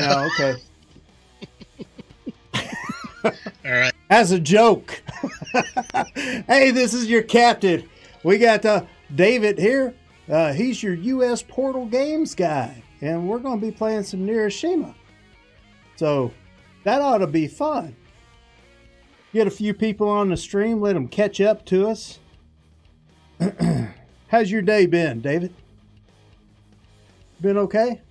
No, okay. All right. As a joke. Hey, this is your captain. We got David here. He's your U.S. Portal Games guy, and we're going to be playing some Neuroshima. So that ought to be fun. Get a few people on the stream, let them catch up to us. How's your day been, David? Been okay?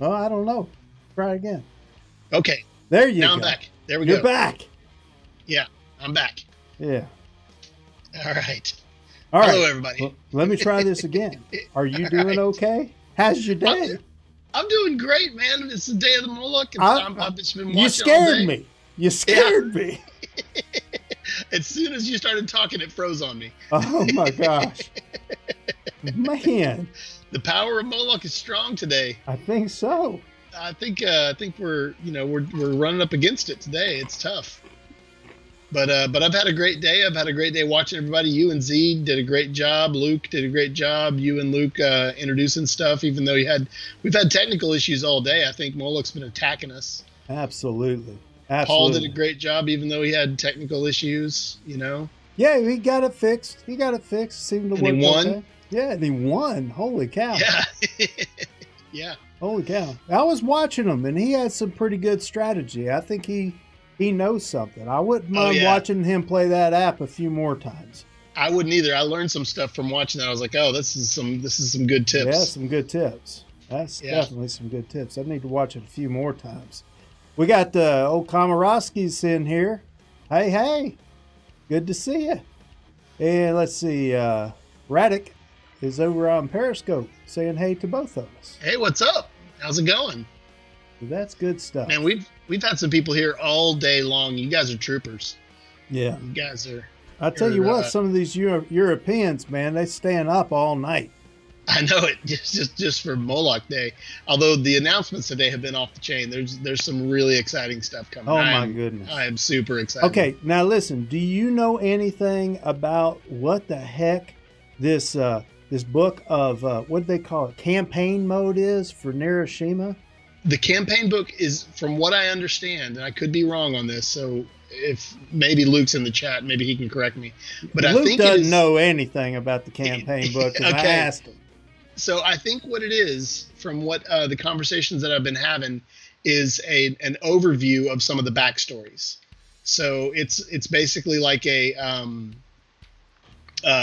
Oh, I don't know. Try again. Okay. There you go. Now I'm back. There we go. You're back. Yeah, I'm back. Yeah. All right. All right. Hello, everybody. Well, let me try this again. Are you All doing right. okay? How's your day? I'm doing great, man. It's the day of the Moloch. And I've just been watching You all scared day. me. You scared me. As soon as you started talking, it froze on me. Oh my gosh. Man. The power of Moloch is strong today. I think so. I think we're running up against it today. It's tough. But I've had a great day. I've had a great day watching everybody. You and Z did a great job. Luke did a great job. You and Luke introducing stuff, even though we've had technical issues all day. I think Moloch's been attacking us. Absolutely. Paul did a great job, even though he had technical issues, Yeah, he got it fixed. Seemed to And work. he won? Okay. Yeah, and he won. Holy cow. Yeah. Yeah. Holy cow. I was watching him, and he had some pretty good strategy. I think he knows something. I wouldn't mind watching him play that app a few more times. I wouldn't either. I learned some stuff from watching that. I was like, oh, this is some good tips. Yeah, some good tips. That's definitely some good tips. I need to watch it a few more times. We got old Komorowski's in here. Hey. Good to see you. And let's see, Radic is over on Periscope saying hey to both of us. Hey, what's up? How's it going? So that's good stuff. Man, we've had some people here all day long. You guys are troopers. Yeah. You guys are. I tell you what, some of these Europeans, man, they stand up all night. I know it, just for Moloch Day. Although the announcements today have been off the chain. There's some really exciting stuff coming. Oh my goodness. I am super excited. Okay, now listen, do you know anything about what the heck this book of what do they call it? Campaign mode is for Neuroshima? The campaign book is, from what I understand, and I could be wrong on this, so if maybe Luke's in the chat, maybe he can correct me. But Luke I think doesn't know anything about the campaign book. Okay. I asked him. So I think what it is, from what the conversations that I've been having, is an overview of some of the backstories. So it's basically like a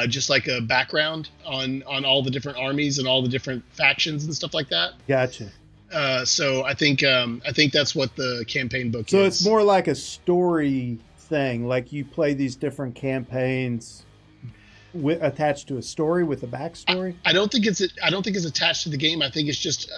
just like a background on all the different armies and all the different factions and stuff like that. Gotcha. So I think that's what the campaign book is. So it's more like a story thing, like you play these different campaigns attached to a story with a backstory. I don't think it's attached to the game. I think it's just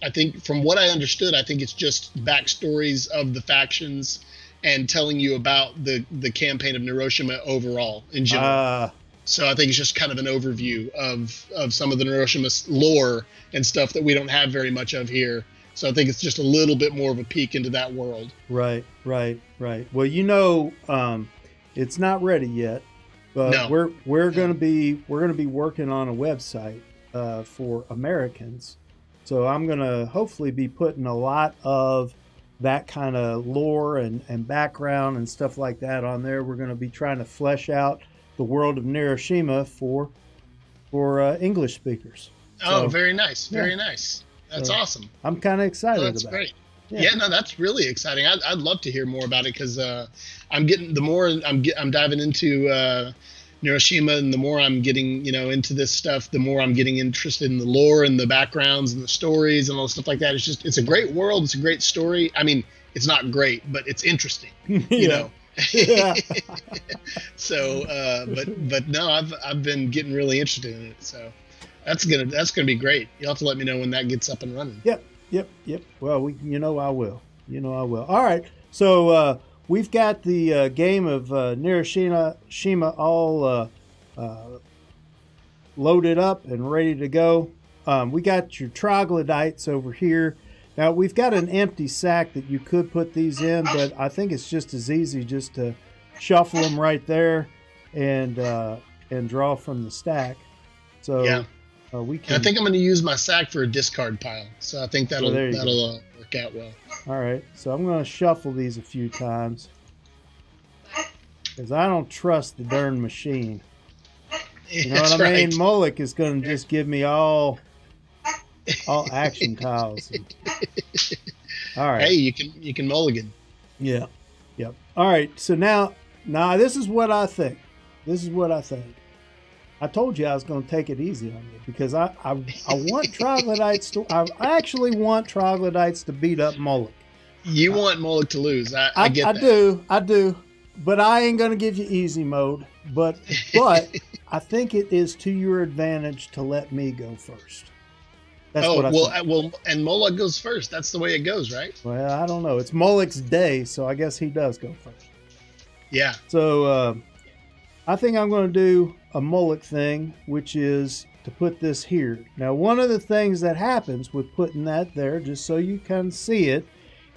I think from what I understood, I think it's just backstories of the factions and telling you about the campaign of Neuroshima overall in general. So I think it's just kind of an overview of some of the Neuroshima lore and stuff that we don't have very much of here. So I think it's just a little bit more of a peek into that world. Right. Well, it's not ready yet, but No. we're going to be working on a website for Americans. So I'm going to hopefully be putting a lot of that kind of lore and background and stuff like that on there. We're going to be trying to flesh out the world of Neuroshima for English speakers. Oh, very nice. Very nice. That's awesome. I'm kind of excited That's about great. it. Yeah, no, that's really exciting. I'd love to hear more about it because I'm getting, the more I'm diving into Neuroshima, and the more I'm getting into this stuff, the more I'm getting interested in the lore and the backgrounds and the stories and all the stuff like that. It's a great world. It's a great story. I mean, it's not great, but it's interesting. You know. Yeah. So, but no, I've been getting really interested in it. So that's gonna be great. You'll have to let me know when that gets up and running. Yep. Well, I will. All right. So we've got the game of Neuroshima all loaded up and ready to go. We got your Troglodytes over here. Now, we've got an empty sack that you could put these in, but I think it's just as easy just to shuffle them right there and draw from the stack. So Yeah. We And can. I think I'm going to use my sack for a discard pile. So I think that'll there you go. work out well. All right, so I'm going to shuffle these a few times because I don't trust the darn machine. You know That's what I mean? right. Moloch is going to just give me all action tiles. All right. Hey, you can mulligan. Yeah. Yep. All right. So now this is what I think. I told you I was going to take it easy on you because I want Troglodytes to. I actually want Troglodytes to beat up Moloch. You want Moloch to lose. I get that. I do. But I ain't going to give you easy mode. But I think it is to your advantage to let me go first. That's what I think. Well, and Moloch goes first. That's the way it goes, right? Well, I don't know. It's Moloch's day, so I guess he does go first. Yeah. So I think I'm going to do a Moloch thing, which is to put this here. Now, one of the things that happens with putting that there, just so you can see it,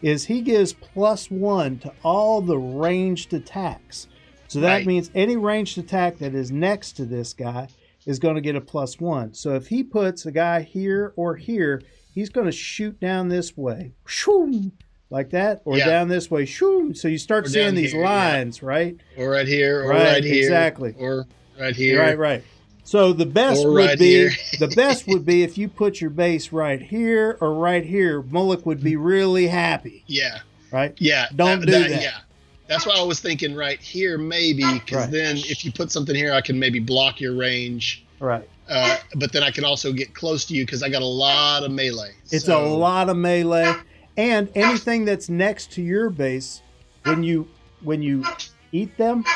is he gives +1 to all the ranged attacks. So that means any ranged attack that is next to this guy is going to get a +1. So if he puts a guy here or here, he's going to shoot down this way, shoom, like that, or down this way, shoom. So you start seeing these lines, right? Or right here, or right here, exactly, or right here, right. So the best would be if you put your base right here or right here. Moloch would be really happy. Yeah. Right. Yeah. Don't do that. Yeah. That's why I was thinking right here, maybe, because then if you put something here, I can maybe block your range. Right. But then I can also get close to you because I got a lot of melee. It's a lot of melee, and anything that's next to your base, when you eat them,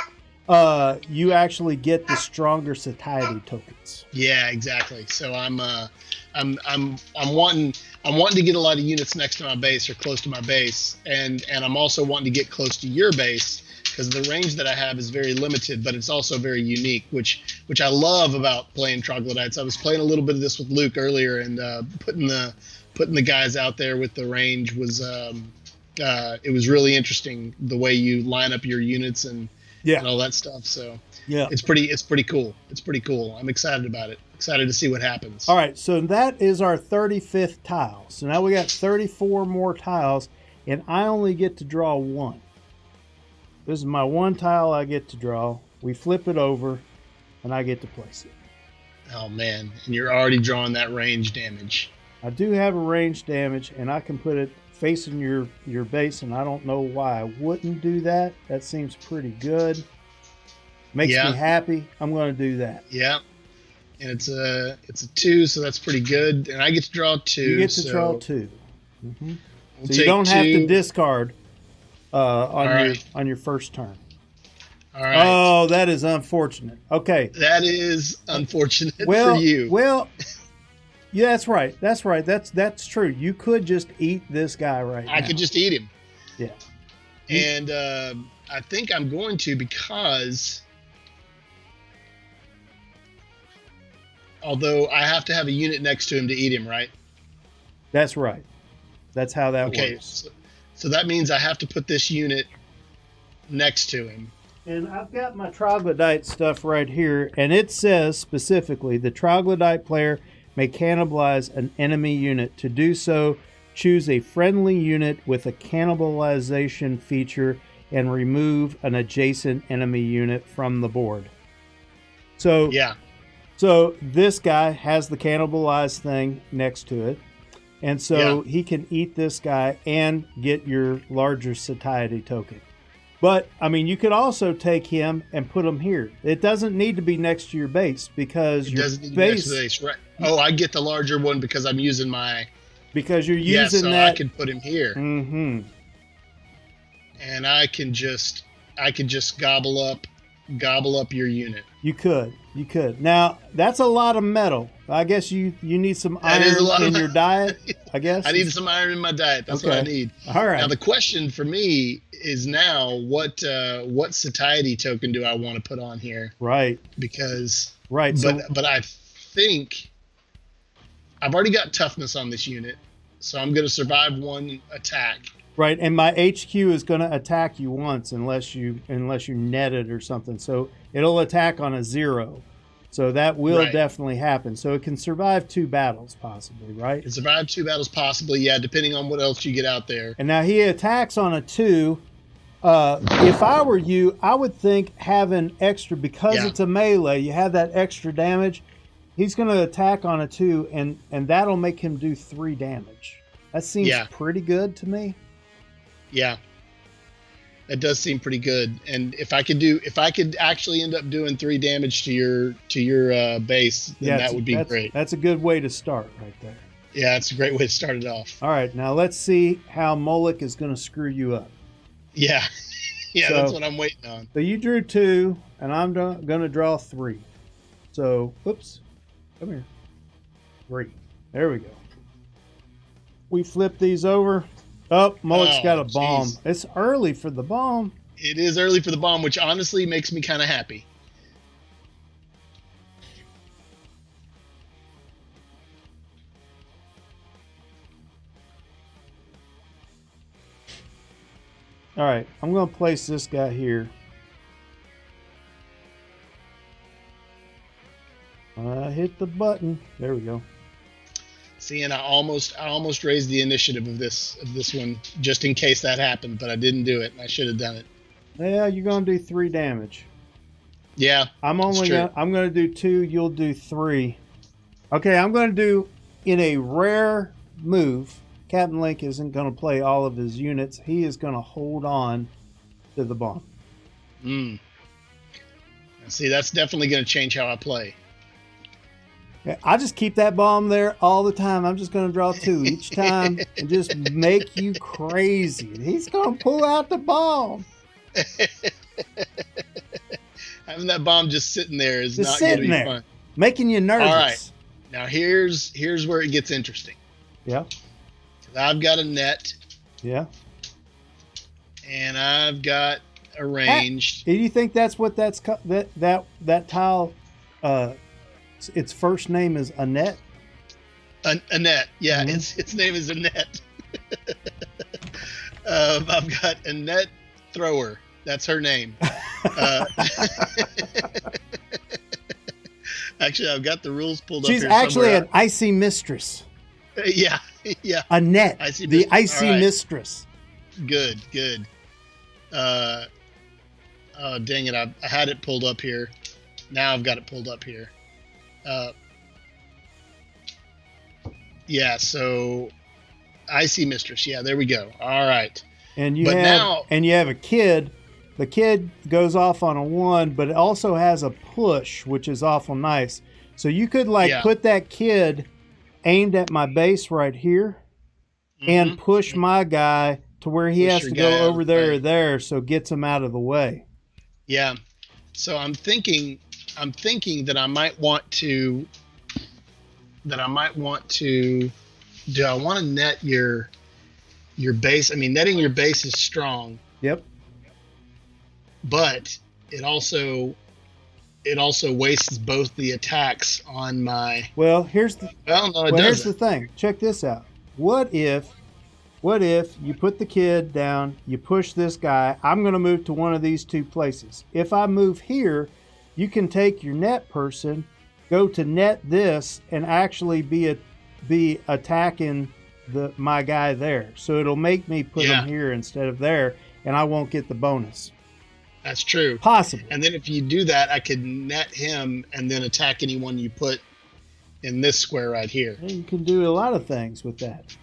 you actually get the stronger satiety tokens. Yeah, exactly. So I'm wanting to get a lot of units next to my base or close to my base, and I'm also wanting to get close to your base because the range that I have is very limited, but it's also very unique, which I love about playing Troglodytes. I was playing a little bit of this with Luke earlier, and putting the guys out there with the range was it was really interesting the way you line up your units and all that stuff. So it's pretty cool. It's pretty cool. I'm excited about it. Excited to see what happens. All right, so that is our 35th tile. So now we got 34 more tiles, and I only get to draw one. This is my one tile I get to draw. We flip it over, and I get to place it. Oh, man. And you're already drawing that range damage. I do have a range damage, and I can put it facing your base, and I don't know why I wouldn't do that. That seems pretty good. Makes me happy. I'm going to do that. Yeah. And it's a 2, so that's pretty good. And I get to draw 2. You get to draw 2. Mm-hmm. We'll so you don't have to discard on your first turn. All right. Oh, that is unfortunate. Okay. That is unfortunate for you. Well, yeah, that's right. That's true. You could just eat this guy now. I could just eat him. Yeah. And I think I'm going to because although I have to have a unit next to him to eat him, right? That's right. That's how that works. So that means I have to put this unit next to him. And I've got my Troglodyte stuff right here, and it says specifically, the Troglodyte player may cannibalize an enemy unit. To do so, choose a friendly unit with a cannibalization feature and remove an adjacent enemy unit from the board. So this guy has the cannibalized thing next to it. And so he can eat this guy and get your larger satiety token. But, I mean, you could also take him and put him here. It doesn't need to be next to your base because your base... Next to the base, right. Oh, I get the larger one because I'm using my... Because you're using that... I can put him here. Mm-hmm. And I can just gobble up your unit. You could. Now, that's a lot of metal. I guess you need some iron in your diet, I guess? I need some iron in my diet. That's what I need. All right. Now, the question for me is now, what satiety token do I want to put on here? Right. Because... Right. But I think... I've already got toughness on this unit, so I'm going to survive one attack. Right, and my HQ is going to attack you once unless you net it or something. So it'll attack on a 0. So that will Right. definitely happen. So it can survive 2 battles possibly, right? It survived 2 battles possibly, yeah, depending on what else you get out there. And now he attacks on a 2. If I were you, I would think having extra, because Yeah. it's a melee, you have that extra damage. He's going to attack on a 2, and that'll make him do 3 damage. That seems Yeah. pretty good to me. Yeah. That does seem pretty good. And if I could actually end up doing 3 damage to your base, then that would be great. That's a good way to start right there. Yeah, it's a great way to start it off. All right, now let's see how Moloch is going to screw you up. Yeah. Yeah, So- that's what I'm waiting on. So you drew 2, and I'm going to draw 3. So, oops, come here. 3. There we go. We flip these over. Oh, Moloch's got a bomb. Geez. It's early for the bomb. It is early for the bomb, which honestly makes me kind of happy. All right, I'm going to place this guy here. Hit the button. There we go. See, and I almost raised the initiative of this one just in case that happened, but I didn't do it. I should have done it. Yeah, you're going to do 3 damage. Yeah, I'm that's true. going to do 2. You'll do 3. Okay, I'm going to do, in a rare move, Captain Link isn't going to play all of his units. He is going to hold on to the bomb. See, that's definitely going to change how I play. Yeah, I just keep that bomb there all the time. I'm just going to draw 2 each time and just make you crazy. And he's going to pull out the bomb. Having that bomb just sitting there is Just not going to sitting be there. fun. Making you nervous. All right. Now here's where it gets interesting. Yeah. 'Cause I've got a net Yeah. and I've got arranged. Do you think that's what that tile? Its first name is Annette. Annette, yeah, Mhm. its name is Annette. I've got Annette Thrower. That's her name. Actually, I've got the rules pulled up She's here actually somewhere. an icy mistress. Yeah, yeah. Annette, Icy the mistress. icy All right. mistress. Good. Oh, dang it! I had it pulled up here. Now I've got it pulled up here. Yeah. So, icy mistress. Yeah, there we go. All right. And you But have a kid. The kid goes off on a 1, but it also has a push, which is awful nice. So you could Yeah. put that kid aimed at my base right here and push my guy to where he Push has your to guy go out over of the there or way. there, so it gets him out of the way. Yeah. So I'm thinking that I might want to. Do I want to net your base? I mean, netting your base is strong, Yep. but it also wastes both the attacks on my. Well, here's the Well, no, it here's the doesn't. thing. Check this out. What if you put the kid down, you push this guy, I'm going to move to one of these 2 places. If I move here, you can take your net person, go to net this, and actually be attacking my guy there. So it'll make me put Yeah. him here instead of there, and I won't get the bonus. That's true. Possible. And then if you do that, I could net him and then attack anyone you put in this square right here. You can do a lot of things with that.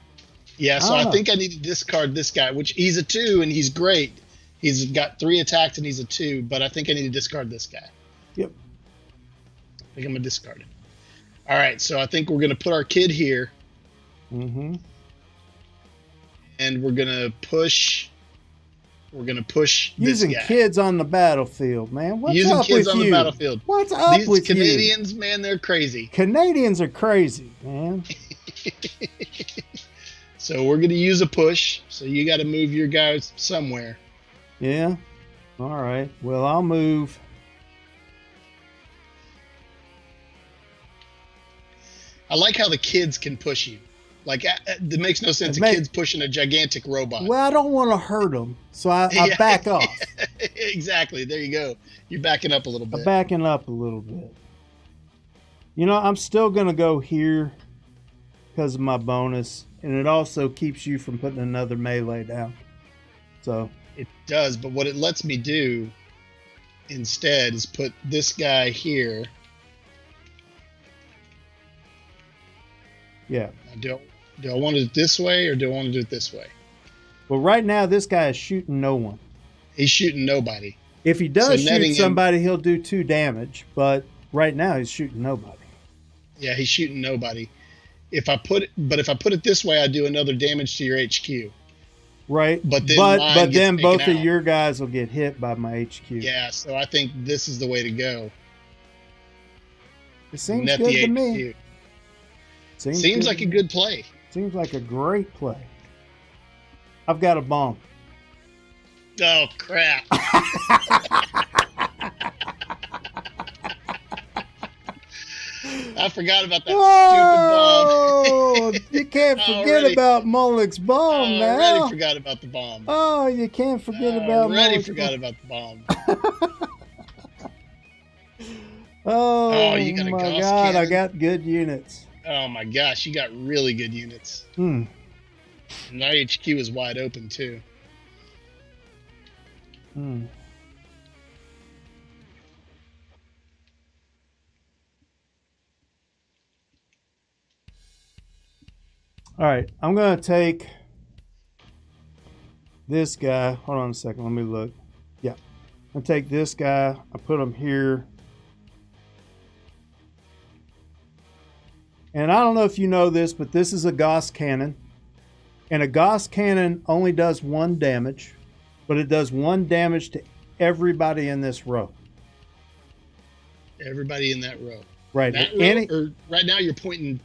Yeah, so I I don't think I need to discard this guy, which he's a 2 and he's great. He's got 3 attacks and he's a 2, but I think I need to discard this guy. Yep. I think I'm gonna discard it. All right, so I think we're gonna put our kid here, Mm-hmm. and we're gonna push. We're gonna push Using this guy. kids on the battlefield, man. What's Using up kids with on you? the battlefield. What's up These with you? Canadians, man, they're crazy. Canadians are crazy, man. So we're gonna use a push. So you got to move your guys somewhere. Yeah. All right. Well, I'll move. I like how the kids can push you. Like it makes no sense. It A may- kid's pushing a gigantic robot. Well, I don't want to hurt them, so I Yeah. back off. Exactly. There you go. You're backing up a little bit. I'm backing up a little bit. You know, I'm still going to go here because of my bonus, and it also keeps you from putting another melee down. So it does, but what it lets me do instead is put this guy here. Yeah. Do I want to do it this way or do I want to do it this way? Well, right now, this guy is shooting no one. He's shooting nobody. If he does shoot somebody, he'll do 2 damage, but right now he's shooting nobody. Yeah, he's shooting nobody. If I put it this way, I do another damage to your HQ. Right, but then both of your guys will get hit by my HQ. Yeah, so I think this is the way to go. It seems good to me. Seems like a good play. Seems like a great play. I've got a bomb. Oh, crap. I forgot about that stupid bomb. You can't forget about Moloch's bomb now. I already forgot about the bomb. Oh, you can't forget about Moloch's bomb. I already forgot about the bomb. Oh, you got a my Gauss God, cannon? I got good units. Oh, my gosh, you got really good units. And our HQ is wide open, too. All right, I'm going to take this guy. Hold on a second. Let me look. Yeah. I'm going to take this guy. I put him here. And I don't know if you know this, but this is a Gauss cannon. And a Gauss cannon only does 1 damage, but it does 1 damage to everybody in this row. Everybody in that row. Right. Right now you're pointing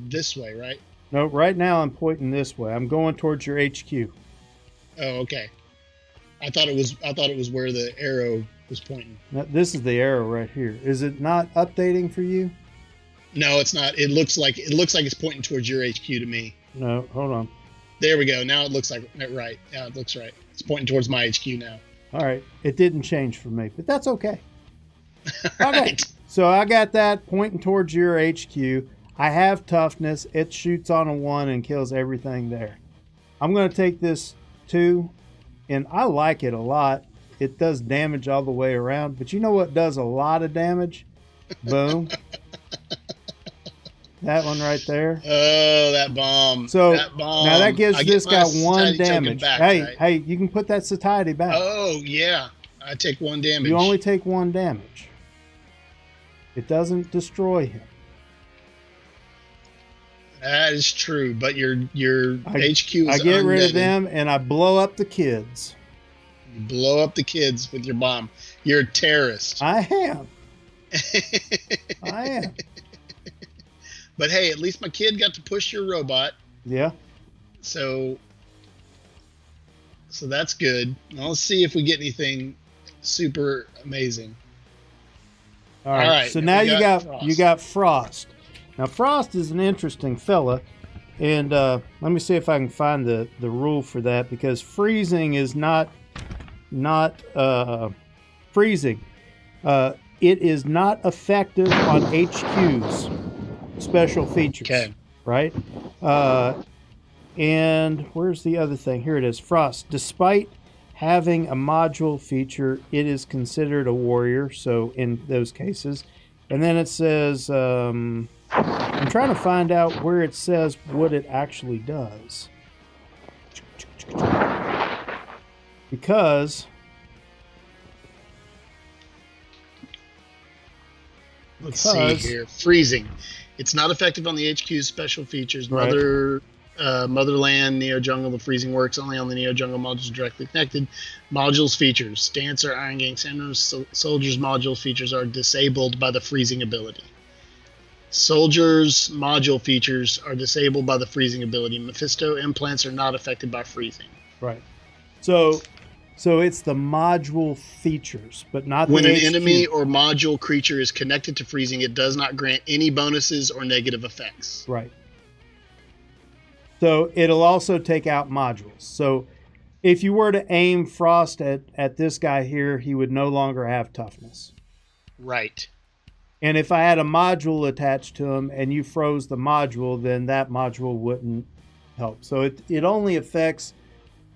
this way, right? No, right now I'm pointing this way. I'm going towards your HQ. Oh, okay. I thought it was where the arrow was pointing. Now, this is the arrow right here. Is it not updating for you? No, it's not. It looks like it's pointing towards your HQ to me. No, hold on. There we go. Now it looks like right. Yeah, it looks right. It's pointing towards my HQ now. All right. It didn't change for me, but that's okay. Right. Okay. So I got that pointing towards your HQ. I have toughness. It shoots on a 1 and kills everything there. I'm going to take this 2, and I like it a lot. It does damage all the way around, but you know what does a lot of damage? Boom. That one right there. Oh, that bomb. So that bomb. Now that gives this guy 1 damage. Back, hey, right? Hey, you can put that satiety back. Oh, yeah. I take 1 damage. You only take 1 damage. It doesn't destroy him. That is true, but your HQ is I get rid undeaded. of them, and I blow up the kids. You blow up the kids with your bomb. You're a terrorist. I am. I am. But hey, at least my kid got to push your robot. Yeah. So that's good. Now let's see if we get anything super amazing. All right. So now you got Frost. Now Frost is an interesting fella, and let me see if I can find the rule for that, because freezing is not freezing. It is not effective on HQ's special features. Okay. Right? And where's the other thing? Here it is. Frost. Despite having a module feature, it is considered a warrior. So in those cases. And then it says, I'm trying to find out where it says what it actually does. Because let's see here. Freezing. It's not effective on the HQ's special features. Right. Motherland, Neo Jungle, the freezing works only on the Neo Jungle modules directly connected. Modules features. Dancer, Iron Gang, Sandos, Soldiers module features are disabled by the freezing ability. Soldiers module features are disabled by the freezing ability. Mephisto implants are not affected by freezing. Right. So it's the module features, but not when the an HQ. enemy or module creature is connected to freezing, it does not grant any bonuses or negative effects. Right. So it'll also take out modules. So if you were to aim Frost at this guy here, he would no longer have toughness. Right. And if I had a module attached to them and you froze the module, then that module wouldn't help. So it only affects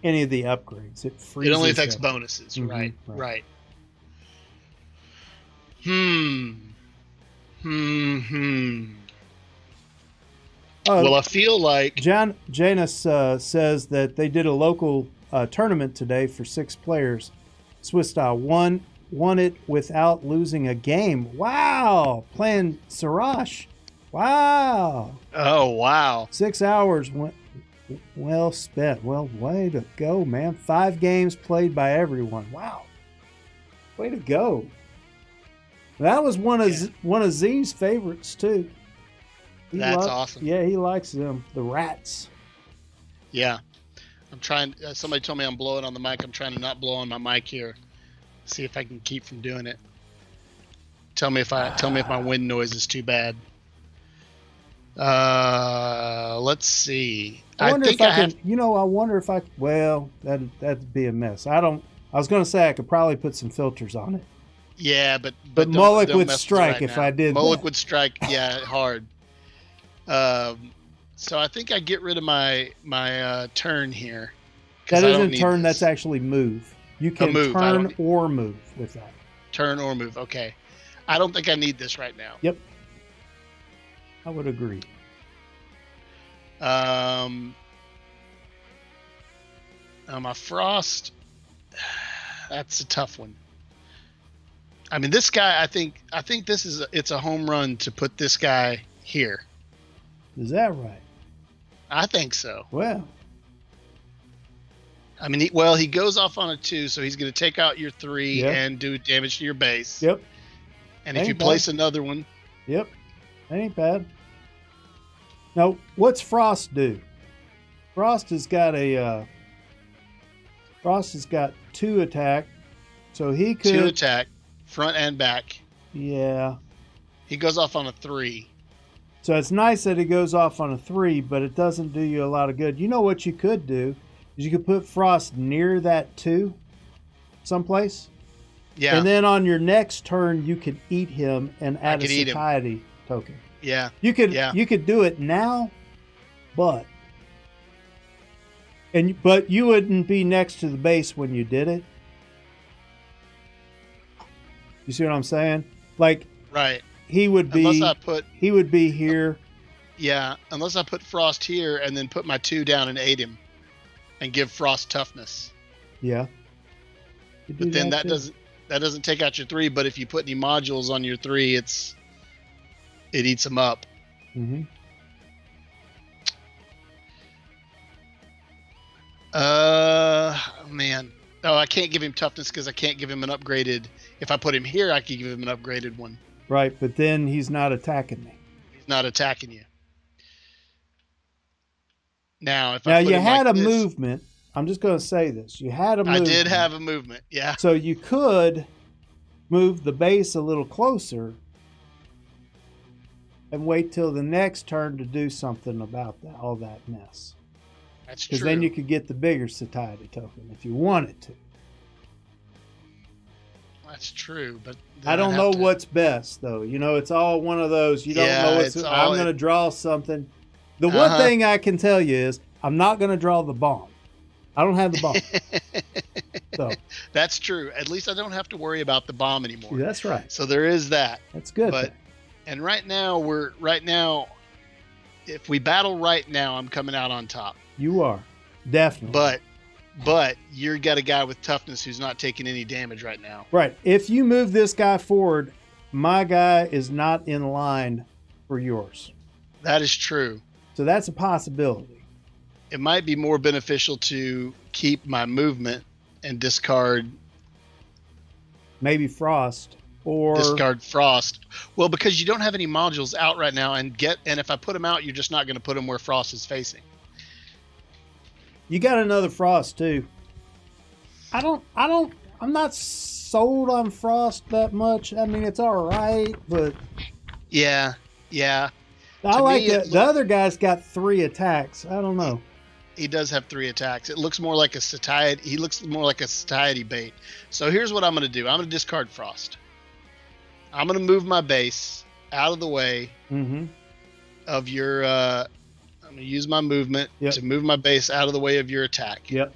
any of the upgrades. It only affects them. Bonuses. Mhm, Right. Well, I feel like Janus says that they did a local tournament today for 6 players. Swiss style won it without losing a game. Wow, playing Sirash. Wow. Oh wow. 6 hours went well spent. Well, way to go, man. 5 games played by everyone. Wow. Way to go. That was one of Z's favorites too. That's awesome. Yeah, he likes them. The rats. Yeah. I'm trying. Somebody told me I'm blowing on the mic. I'm trying to not blow on my mic here. See if I can keep from doing it. Tell me if my wind noise is too bad. Let's see. I wonder if I can. You know, I wonder if I. Well, that'd be a mess. I was going to say I could probably put some filters on it. Yeah, but Moloch would strike if I did. Moloch would strike. Yeah, hard. So I think I get rid of my turn here. That isn't turn. That's actually move. You can turn or move with that. Turn or move. Okay. I don't think I need this right now. Yep. I would agree. My frost. That's a tough one. I mean, this guy. I think this is. It's a home run to put this guy here. Is that right? I think so. Well. I mean, he goes off on a 2, so he's going to take out your 3 and do damage to your base. Yep. And if you place another one. Yep. That ain't bad. Now, what's Frost do? Frost has got 2 attack, so he could 2 attack, front and back. Yeah. He goes off on a 3. So it's nice that he goes off on a 3, but it doesn't do you a lot of good. You know what you could do is you could put Frost near that 2 someplace. Yeah. And then on your next turn you could eat him and add a satiety token. Yeah. You could do it now, but you wouldn't be next to the base when you did it. You see what I'm saying? Like right. He would be here. Yeah, unless I put Frost here and then put my 2 down and aid him and give Frost toughness. Yeah. But then that doesn't take out your 3, but if you put any modules on your 3, it eats them up. Mm-hmm. Man. Oh, I can't give him toughness because I can't give him an upgraded. If I put him here, I could give him an upgraded one. Right, but then he's not attacking me. He's not attacking you. Now, if you had a movement, I'm just going to say this. You had a movement. I did have a movement, yeah. So you could move the base a little closer and wait till the next turn to do something about all that mess. That's true. Because then you could get the bigger satiety token if you wanted to. That's true, but I don't know what's best, though. You know, it's all one of those. You don't know what's. I'm going to draw something. The one thing I can tell you is I'm not going to draw the bomb. I don't have the bomb. So that's true. At least I don't have to worry about the bomb anymore. That's right. So there is that. That's good. And right now, if we battle right now, I'm coming out on top. You are definitely. But you got a guy with toughness who's not taking any damage right now. Right. If you move this guy forward, my guy is not in line for yours. That is true. So that's a possibility. It might be more beneficial to keep my movement and discard. Maybe Frost or discard Frost. Well, because you don't have any modules out right now, and if I put them out, you're just not going to put them where Frost is facing. You got another Frost too. I'm not sold on Frost that much. I mean, it's all right, but yeah. I like it. The other guy's got 3 attacks. I don't know. He does have 3 attacks. It looks more like a satiety. He looks more like a satiety bait. So here's what I'm going to do. I'm going to discard Frost. I'm going to move my base out of the way Mm-hmm. of your. I'm going to use my movement Yep. to move my base out of the way of your attack. Yep.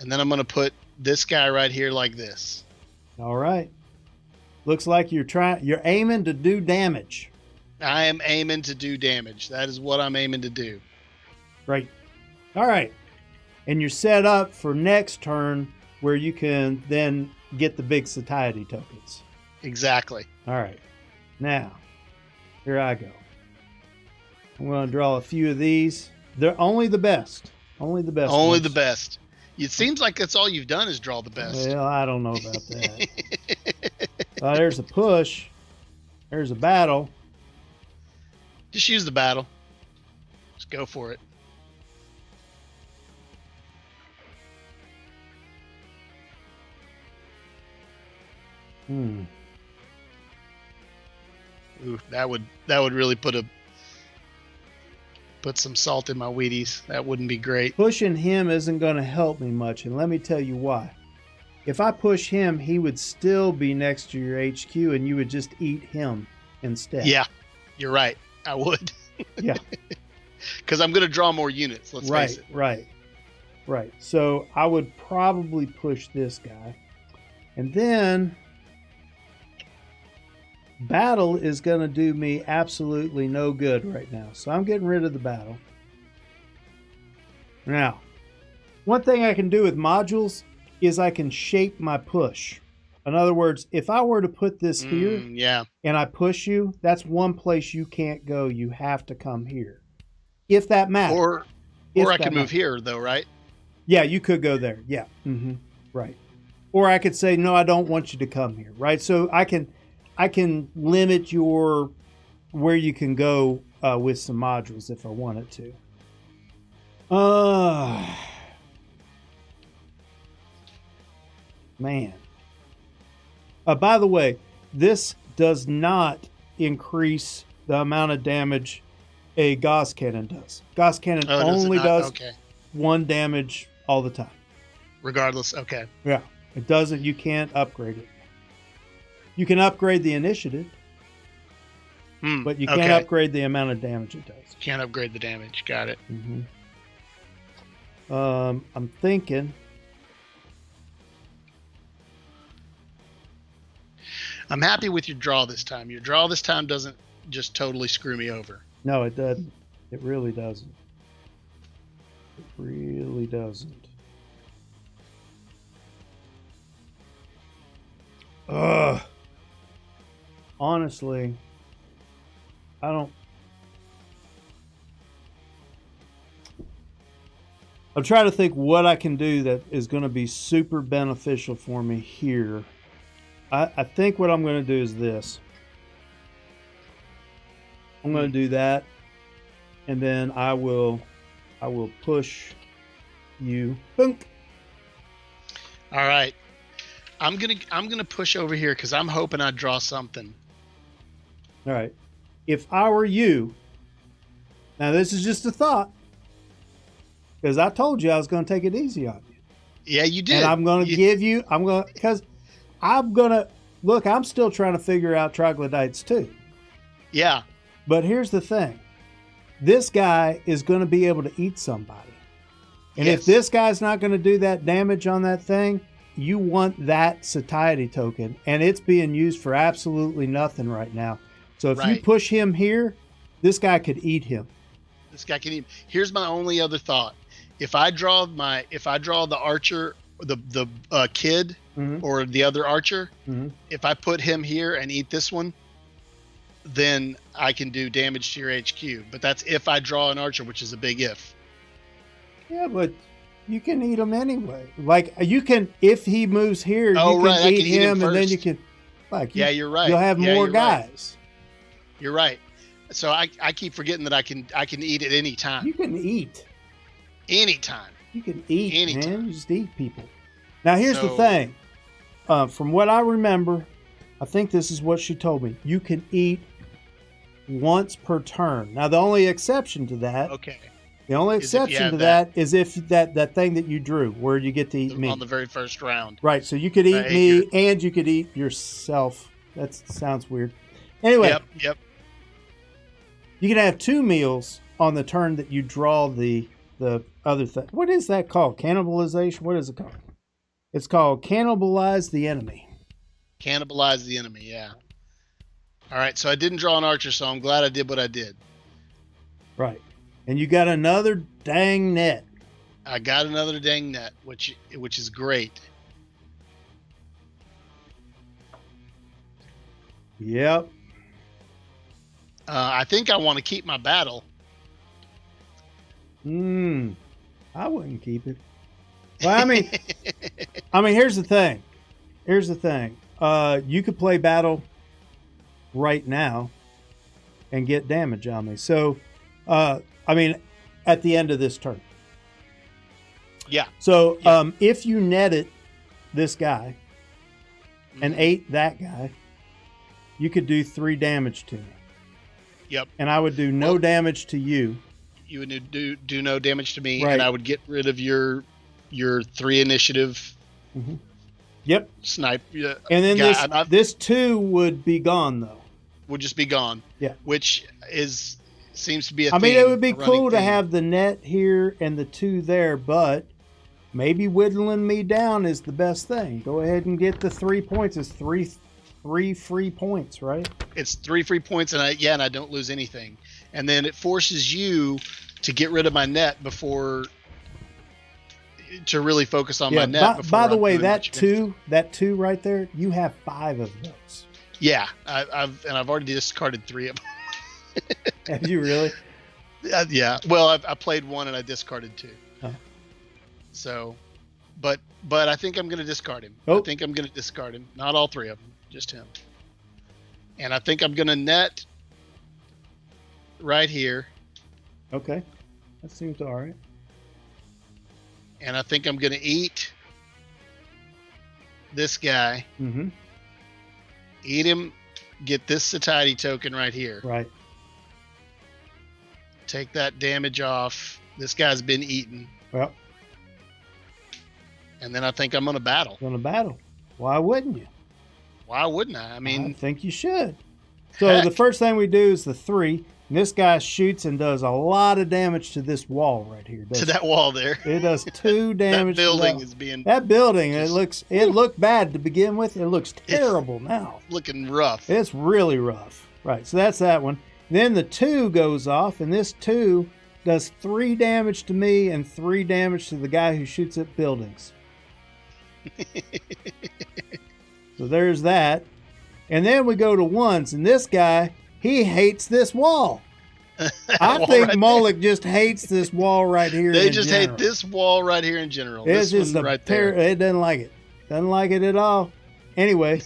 And then I'm going to put this guy right here like this. All right. Looks like you're aiming to do damage. I am aiming to do damage. That is what I'm aiming to do. Right. All right. And you're set up for next turn where you can then get the big satiety tokens. Exactly. All right. Now, here I go. I'm going to draw a few of these. They're only the best. Only the best. Only ones. the best. It seems like that's all you've done is draw the best. Well, I don't know about that. There's a push. There's a battle. Just use the battle. Just go for it. Ooh, that would really put some salt in my Wheaties. That wouldn't be great. Pushing him isn't going to help me much, and let me tell you why. If I push him, he would still be next to your HQ, and you would just eat him instead. Yeah, you're right. I would. Yeah. Because I'm going to draw more units, let's face it. Right. So I would probably push this guy. And then battle is going to do me absolutely no good right now. So I'm getting rid of the battle. Now, one thing I can do with modules is I can shape my push. In other words, if I were to put this here and I push you, that's one place you can't go. You have to come here. If that matters. Or I could move here, though, right? Yeah, you could go there. Yeah. Mm-hmm. Right. Or I could say, no, I don't want you to come here. Right. So I can limit your where you can go with some modules if I wanted to. Man. By the way, this does not increase the amount of damage a Gauss cannon does. Gauss cannon only does one damage all the time. Regardless, okay. Yeah, it doesn't. You can't upgrade it. You can upgrade the initiative, but you can't upgrade the amount of damage it does. Can't upgrade the damage. Got it. Mm-hmm. I'm thinking. I'm happy with your draw this time. Your draw this time doesn't just totally screw me over. No, it doesn't. It really doesn't. It really doesn't. Honestly, I don't. I'm trying to think what I can do that is going to be super beneficial for me here. I think what I'm going to do is this. I'm going to do that, and then I will push you. Bunk. All right. I'm gonna push over here because I'm hoping I draw something. All right. If I were you, now this is just a thought, because I told you I was going to take it easy on you. Yeah, you did. And I'm going to give you. Look. I'm still trying to figure out troglodytes too. Yeah. But here's the thing. This guy is going to be able to eat somebody. And if this guy's not going to do that damage on that thing, you want that satiety token. And it's being used for absolutely nothing right now. So if you push him here, this guy could eat him. This guy can eat. Here's my only other thought. If I draw the archer, the kid, or the other archer, if I put him here and eat this one, then I can do damage to your HQ. But that's if I draw an archer, which is a big if. Yeah, but you can eat him anyway. Like you can, if he moves here, you can eat him, and then you can. You're right. You'll have more guys. Right. You're right. So I keep forgetting that I can eat at any time. You can eat. Anytime. You can eat, anytime. Man. You just eat people. Now here's the thing. From what I remember, I think this is what she told me. You can eat once per turn. Now the only exception to that. Okay. The only exception to that is if that thing that you drew, where you get to eat me on the very first round. Right. So you could eat me, and you could eat yourself That sounds weird. Anyway, Yep. You can have 2 meals on the turn that you draw the other thing. What is that called? Cannibalization? What is it called? It's called cannibalize the enemy. Cannibalize the enemy, yeah. All right, so I didn't draw an archer, so I'm glad I did what I did. Right. And you got another dang net. I got another dang net, which is great. Yep. I think I want to keep my battle. I wouldn't keep it. Well, I mean, here's the thing. You could play battle right now and get damage on me. So, at the end of this turn. Yeah. So, if you netted this guy and ate that guy, you could do 3 damage to me. Yep. And I would do no damage to you. You would do no damage to me, right. And I would get rid of your 3 initiative. Mm-hmm. Yep. Snipe. And then this 2 would be gone though. Would just be gone. Yeah. Which seems to be a theme. It would be cool to theme. have the net here and the 2 there, but maybe whittling me down is the best thing. Go ahead and get the 3 points. It's three free points, right? It's 3 free points, and I don't lose anything. And then it forces you to get rid of my net to really focus on my net. By the way, that two right there, you have 5 of those. Yeah, I've already discarded 3 of them. Have you really? Yeah. Well, I played 1 and I discarded 2. Oh. So, but I think I'm going to discard him. Oh. I think I'm going to discard him. Not all 3 of them, just him. And I think I'm going to net right here. Okay, that seems all right. And I think I'm going to eat this guy. Mm-hmm. Eat him. Get this satiety token right here. Right. Take that damage off. This guy's been eaten. Well. And then I think I'm going to battle. Why wouldn't you? Why wouldn't I? I think you should. So the first thing we do is the 3. And this guy shoots and does a lot of damage to this wall right here. To that wall there. It does 2 damage. That building is being. That building. It looked bad to begin with. It looks terrible now. Looking rough. It's really rough. Right. So that's that one. Then the 2 goes off, and this 2 does 3 damage to me and 3 damage to the guy who shoots at buildings. So there's that. And then we go to 1s, and this guy, he hates this wall. I think Moloch just hates this wall right here. They just hate this wall right here in general. It's this just one right there. It doesn't like it. Doesn't like it at all. Anyway.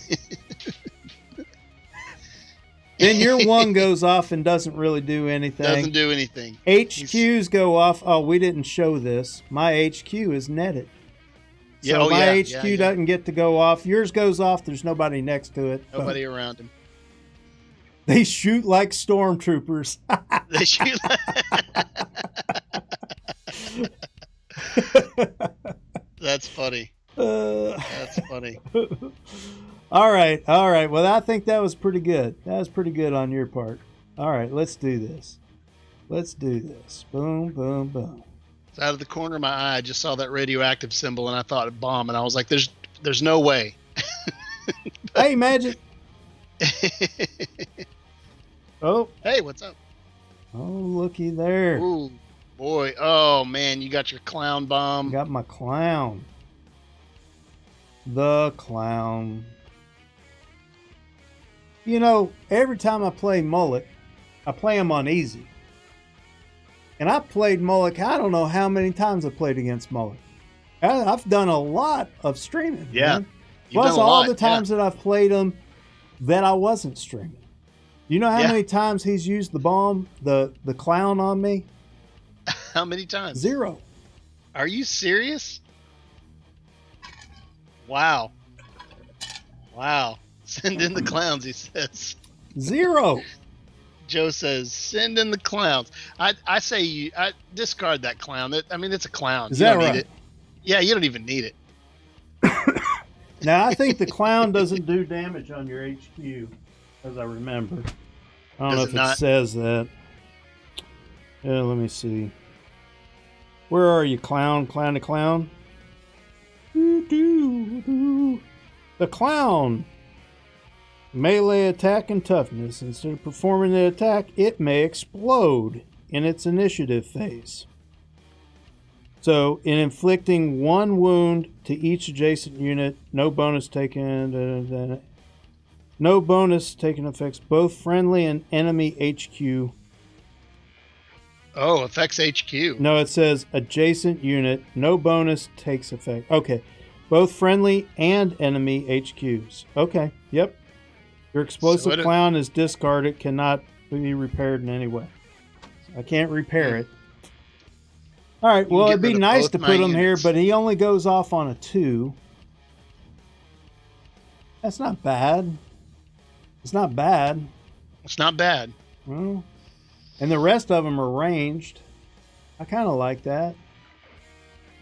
Then your 1 goes off and doesn't really do anything. Doesn't do anything. HQs go off. Oh, we didn't show this. My HQ is netted. So my HQ doesn't get to go off. Yours goes off. There's nobody next to it. Nobody around him. They shoot like stormtroopers. They shoot That's funny. That's funny. All right. Well, I think that was pretty good. That was pretty good on your part. All right, let's do this. Boom, boom, boom. Out of the corner of my eye, I just saw that radioactive symbol, and I thought it bombed, and I was like, "There's no way." Hey, Magic. Oh. Hey, what's up? Oh, looky there. Ooh, boy. Oh man, you got your clown bomb. Got my clown. The clown. You know, every time I play Moloch, I play him on easy. And I played Moloch, I don't know how many times I played against Moloch. I've done a lot of streaming. Yeah. Plus all the times that I've played him that I wasn't streaming. You know how many times he's used the bomb, the clown on me? How many times? 0. Are you serious? Wow. Send in the clowns, he says. 0. Joe says, send in the clowns. I say I discard that clown. It's a clown. Is that right? Need it. Yeah, you don't even need it. Now, I think the clown doesn't do damage on your HQ, as I remember. I don't know if it says that. Yeah, let me see. Where are you, clown? Clown to clown? The clown. Melee attack and toughness. Instead of performing the attack, it may explode in its initiative phase. So, in inflicting 1 wound to each adjacent unit, no bonus taken. No bonus taken affects both friendly and enemy HQ. Oh, affects HQ. No, it says adjacent unit. No bonus takes effect. Okay. Both friendly and enemy HQs. Okay. Yep. Your explosive clown is discarded. Cannot be repaired in any way. I can't repair it. All right. Well, it'd be nice to put him here, but he only goes off on a 2. That's not bad. It's not bad. It's not bad. Well, and the rest of them are ranged. I kind of like that.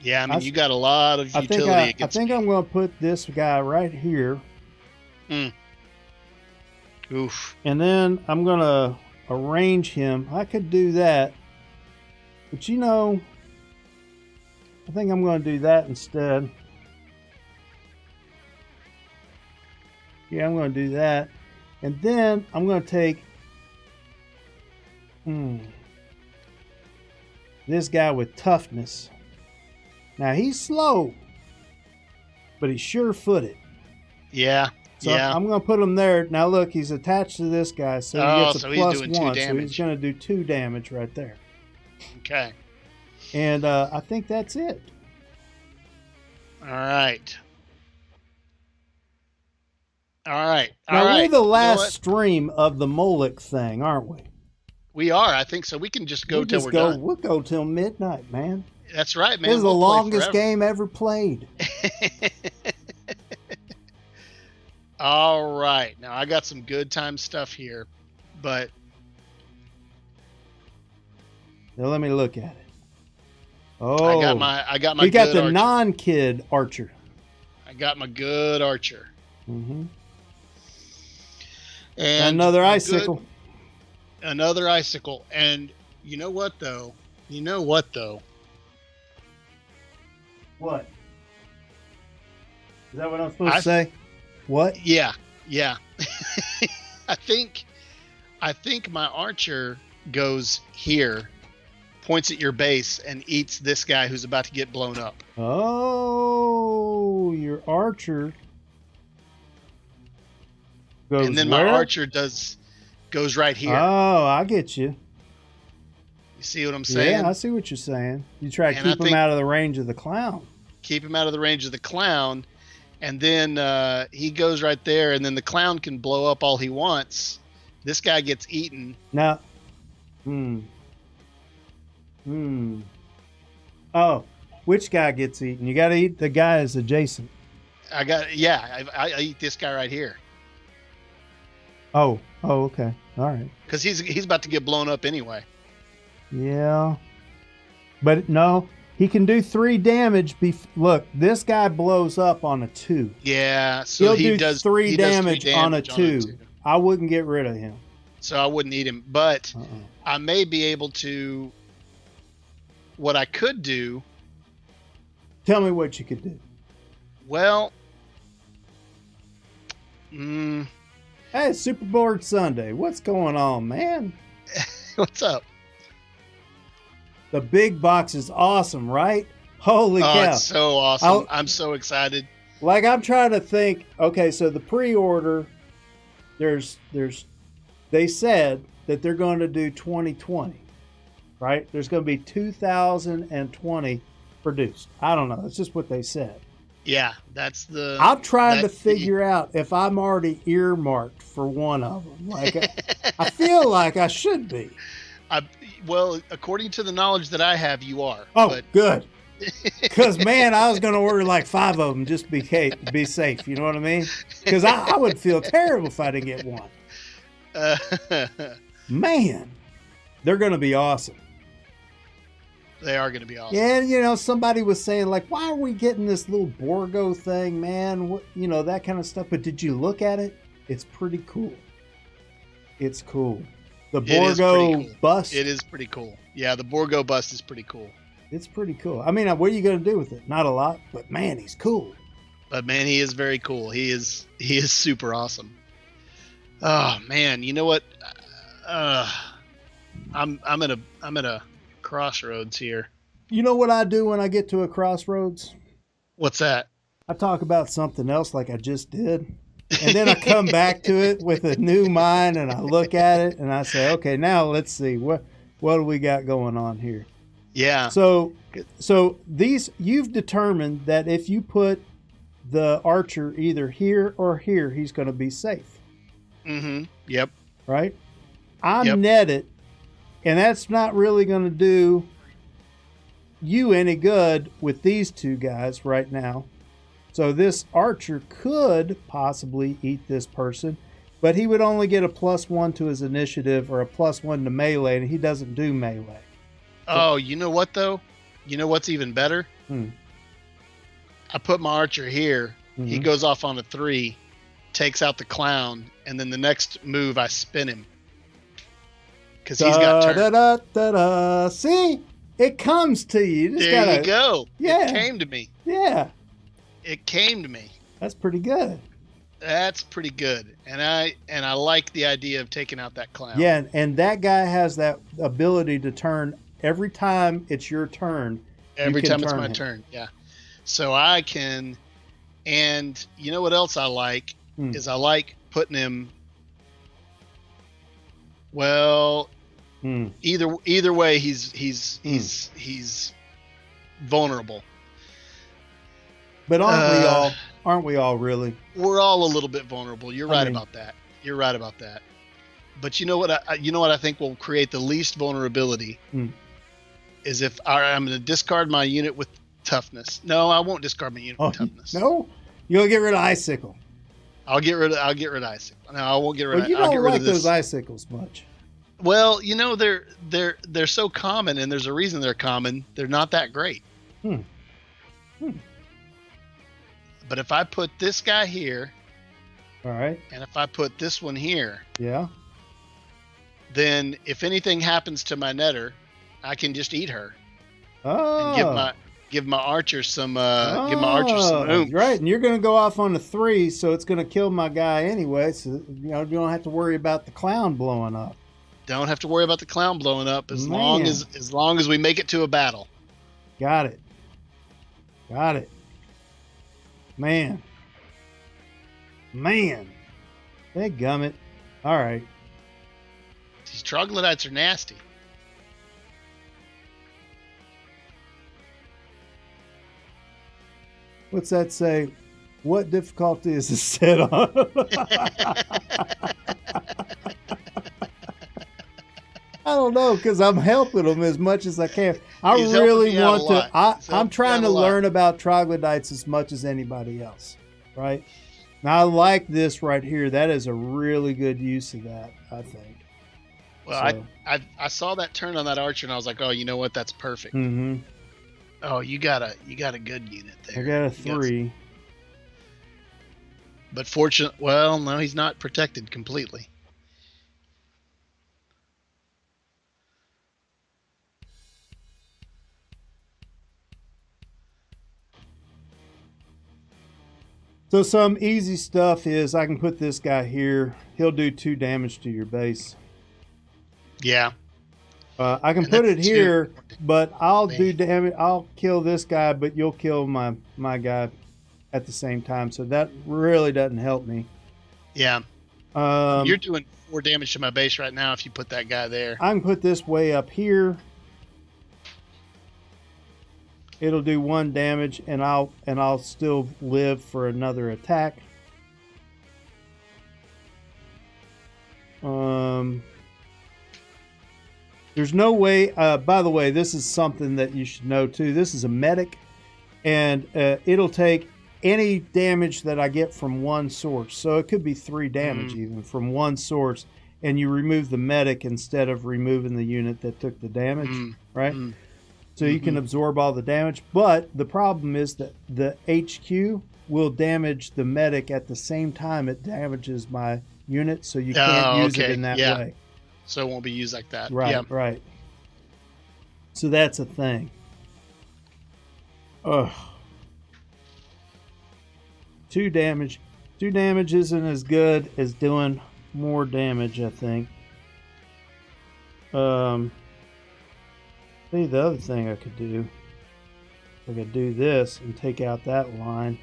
Yeah, I mean, you got a lot of utility. I think I'm going to put this guy right here. Oof. And then I'm going to arrange him. I could do that. But I think I'm going to do that instead. Yeah, I'm going to do that. And then I'm going to take this guy with toughness. Now, he's slow, but he's sure-footed. Yeah, so I'm going to put him there. Now, look, he's attached to this guy, so he gets a +1. So he's going to do 2 damage right there. Okay. And I think that's it. All right. Now, we're the last stream of the Moloch thing, aren't we? We are. I think so. We can just go till we're done. We'll go till midnight, man. That's right, man. This is the longest game ever played. All right. Now, I got some good time stuff here, but... Now, let me look at it. Oh. I got my we got the non-kid archer. I got my good archer. Mm-hmm. And another icicle. Another icicle. And you know what, though? What? Is that what I'm supposed to say? What? Yeah. I think my archer goes here, points at your base, and eats this guy who's about to get blown up. Oh, your archer goes and then where? My archer goes right here. Oh, I get you. You see what I'm saying? Yeah, I see what you're saying. You try to keep him out of the range of the clown. Keep him out of the range of the clown, and then he goes right there, and then the clown can blow up all he wants. This guy gets eaten. Now, Oh, which guy gets eaten? You got to eat the guy that's adjacent. I eat this guy right here. Oh, okay. All right. Because he's about to get blown up anyway. Yeah. But no, he can do 3 damage. Look, this guy blows up on a 2. Yeah, so he does 3 damage on a 2. I wouldn't get rid of him. So I wouldn't eat him. But I may be able to... What I could do... Tell me what you could do. Well... Hey, it's Super Board Sunday. What's going on, man? What's up? The big box is awesome, right? Holy cow. It's so awesome. I'm so excited. Like, I'm trying to think, okay, so the pre-order, they said that they're going to do 2020, right? There's going to be 2020 produced. I don't know. That's just what they said. Yeah, that's the... I'm trying to figure out if I'm already earmarked for one of them. Like, I feel like I should be. Well, according to the knowledge that I have, you are. Oh, good. Because, man, I was going to order like 5 of them just to be safe. You know what I mean? Because I would feel terrible if I didn't get one. Man, they're going to be awesome. They are going to be awesome. Yeah, and, you know, somebody was saying, like, why are we getting this little Borgo thing, man? What, you know, that kind of stuff. But did you look at it? It's pretty cool. It's cool. The Borgo bust. It is pretty cool. Yeah, the Borgo bust is pretty cool. It's pretty cool. I mean, what are you going to do with it? Not a lot, but man, he's cool. But man, he is very cool. He is super awesome. Oh man, you know what? I'm at a crossroads here. You know what I do when I get to a crossroads? What's that? I talk about something else like I just did. And then I come back to it with a new mind and I look at it and I say, okay, now let's see what do we got going on here? Yeah. So these, you've determined that if you put the archer either here or here, he's going to be safe. Mm-hmm. Yep. Right? I net it, and that's not really going to do you any good with these two guys right now. So this archer could possibly eat this person, but he would only get a +1 to his initiative or a +1 to melee, and he doesn't do melee. Oh, you know what though? You know what's even better? I put my archer here. Mm-hmm. He goes off on a 3, takes out the clown, and then the next move I spin him. Because he's got turn. See? It comes to you. There you go. Yeah. It came to me. Yeah. It came to me. That's pretty good. That's pretty good. And I like the idea of taking out that clown. Yeah, and that guy has that ability to turn every time it's your turn. Every time it's my turn, yeah. So I can, and you know what else I like is I like putting him. Well, either way, he's vulnerable. But aren't we all really? We're all a little bit vulnerable. You're right about that. You're right about that. But you know what I think will create the least vulnerability is if I'm going to discard my unit with toughness. No, I won't discard my unit with toughness. No, you'll get rid of icicle. I'll get rid of icicle. No, I won't get rid of. You don't like those icicles much. Well, you know they're so common, and there's a reason they're common. They're not that great. But if I put this guy here, all right, and if I put this one here, yeah, then if anything happens to my netter, I can just eat her. Oh. And give my archer some oomph. Right, and you're going to go off on a 3, so it's going to kill my guy anyway. So you don't have to worry about the clown blowing up. Don't have to worry about the clown blowing up as long as we make it to a battle. Got it. Man. Hey, gummit. All right. These troglodytes are nasty. What's that say? What difficulty is it set on? I don't know, because I'm helping them as much as I can. I'm trying to learn about troglodytes as much as anybody else, right? Now, I like this right here. That is a really good use of that, I think. Well, so. I saw that turn on that archer, and I was like, oh, you know what? That's perfect. Mm-hmm. Oh, you got a good unit there. I got a 3. But well, no, he's not protected completely. So some easy stuff is I can put this guy here. He'll do 2 damage to your base. Yeah. I can put it here, but I'll do damage. I'll kill this guy, but you'll kill my guy at the same time. So that really doesn't help me. Yeah. You're doing 4 damage to my base right now if you put that guy there. I can put this way up here. It'll do 1 damage, and I'll still live for another attack. There's no way. By the way, this is something that you should know too. This is a medic, and it'll take any damage that I get from one source. So it could be 3 damage even from one source, and you remove the medic instead of removing the unit that took the damage, right? So you can absorb all the damage. But the problem is that the HQ will damage the medic at the same time it damages my unit, so you can't use it in that way. So it won't be used like that. Right, right. So that's a thing. Ugh. 2 damage. 2 damage isn't as good as doing more damage, I think. See, the other thing I could do, I could do this and take out that line.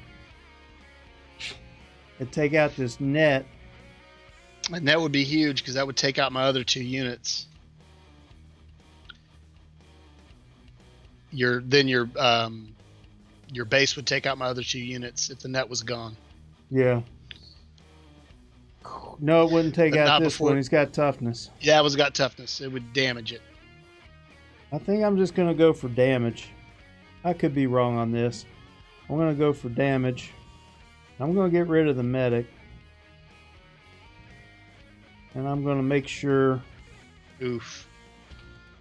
And take out this net. And that would be huge because that would take out my other 2 units. Your base would take out my other 2 units if the net was gone. Yeah. No, it wouldn't take out this one. He's got toughness. Yeah, it's got toughness. It would damage it. I think I'm just going to go for damage. I could be wrong on this. I'm going to go for damage. I'm going to get rid of the medic. And I'm going to make sure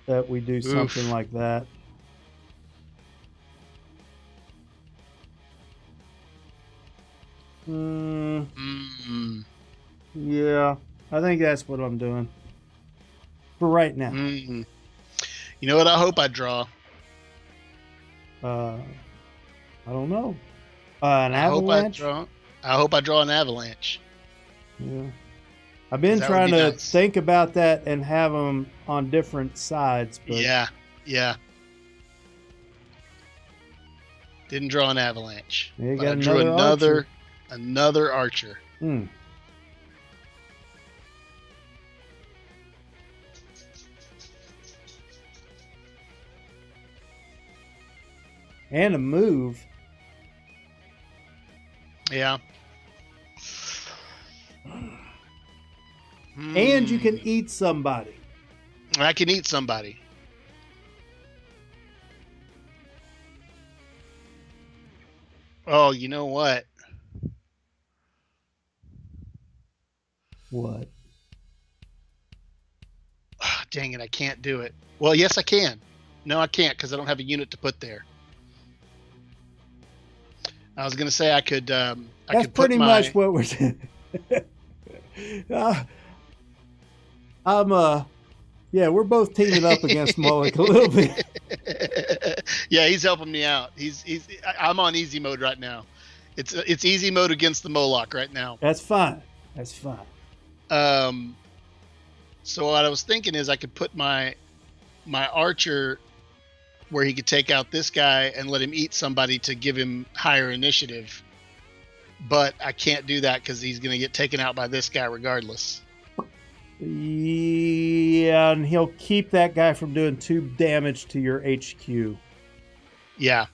that we do something like that. Yeah, I think that's what I'm doing for right now. You know what I hope I draw? I don't know. An avalanche? I hope I draw an avalanche. Yeah. I've been trying to think about that and have them on different sides. But yeah. Didn't draw an avalanche. You but got I drew another archer. And a move. Yeah. And you can eat somebody. I can eat somebody. Oh, you know what? What? Oh, dang it, I can't do it. Well, yes, I can. No, I can't because I don't have a unit to put there. I was going to say I could... That's pretty much what we're doing. Yeah, we're both teaming up against Moloch a little bit. Yeah, he's helping me out. I'm on easy mode right now. It's easy mode against the Moloch right now. That's fine. So what I was thinking is I could put my archer where he could take out this guy and let him eat somebody to give him higher initiative. But I can't do that because he's going to get taken out by this guy regardless. Yeah, and he'll keep that guy from doing 2 damage to your HQ. Yeah.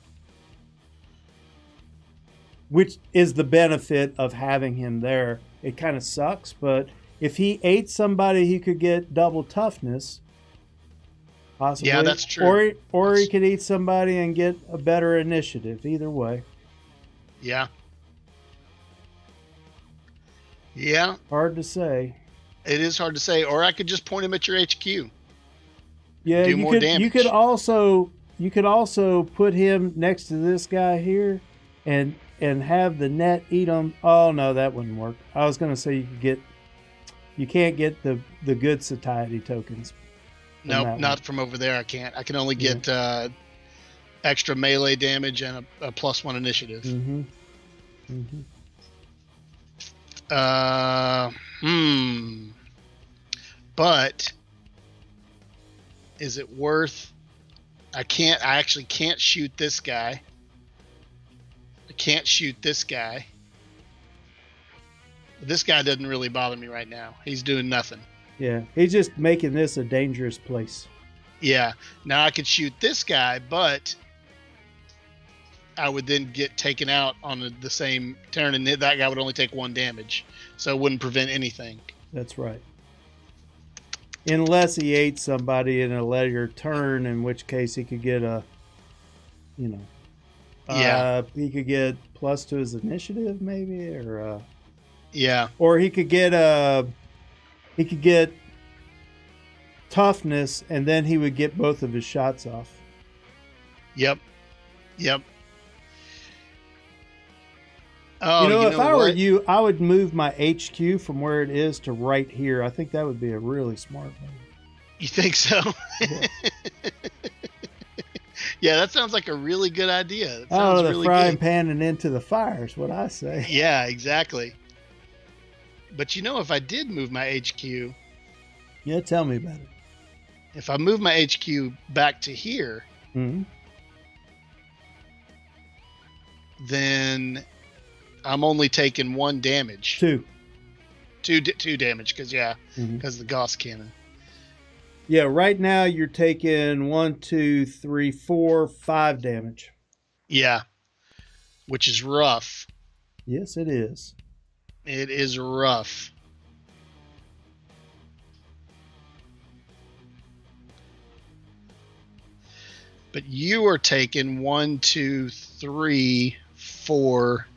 Which is the benefit of having him there. It kind of sucks, but if he ate somebody, he could get double toughness. Possibly. Yeah, that's true. Or he could eat somebody and get a better initiative. Either way. Yeah. Yeah. Hard to say. It is hard to say. Or I could just point him at your HQ. Yeah, do more damage. You could also put him next to this guy here, and have the net eat him. Oh no, that wouldn't work. I was going to say you can't get the good satiety tokens. No, not from over there. I can't. I can only get extra melee damage and a +1 initiative. But is it worth? I actually can't shoot this guy. This guy doesn't really bother me right now. He's doing nothing. Yeah, he's just making this a dangerous place. Yeah. Now I could shoot this guy, but I would then get taken out on the same turn, and that guy would only take 1 damage, so it wouldn't prevent anything. That's right. Unless he ate somebody in a later turn, in which case he could get he could get plus to his initiative, maybe, or or he could get toughness, and then he would get both of his shots off. Yep. Yep. Oh, if I were what? you, I would move my HQ from where it is to right here. I think that would be a really smart move. You think so? Yeah. Yeah, that sounds like a really good idea. That Out sounds of the really frying good. pan and into the fire is what I say. Yeah, exactly. But if I did move my HQ, Yeah, tell me about it. if I move my HQ back to here, Mm-hmm. then I'm only taking 1 damage. 2. Two damage, because Mm-hmm. of the Gauss cannon. Yeah, right now you're taking 1, 2, 3, 4, 5 damage. Yeah, which is rough. Yes, it is. It is rough. But you are taking 1, 2, 3, 4,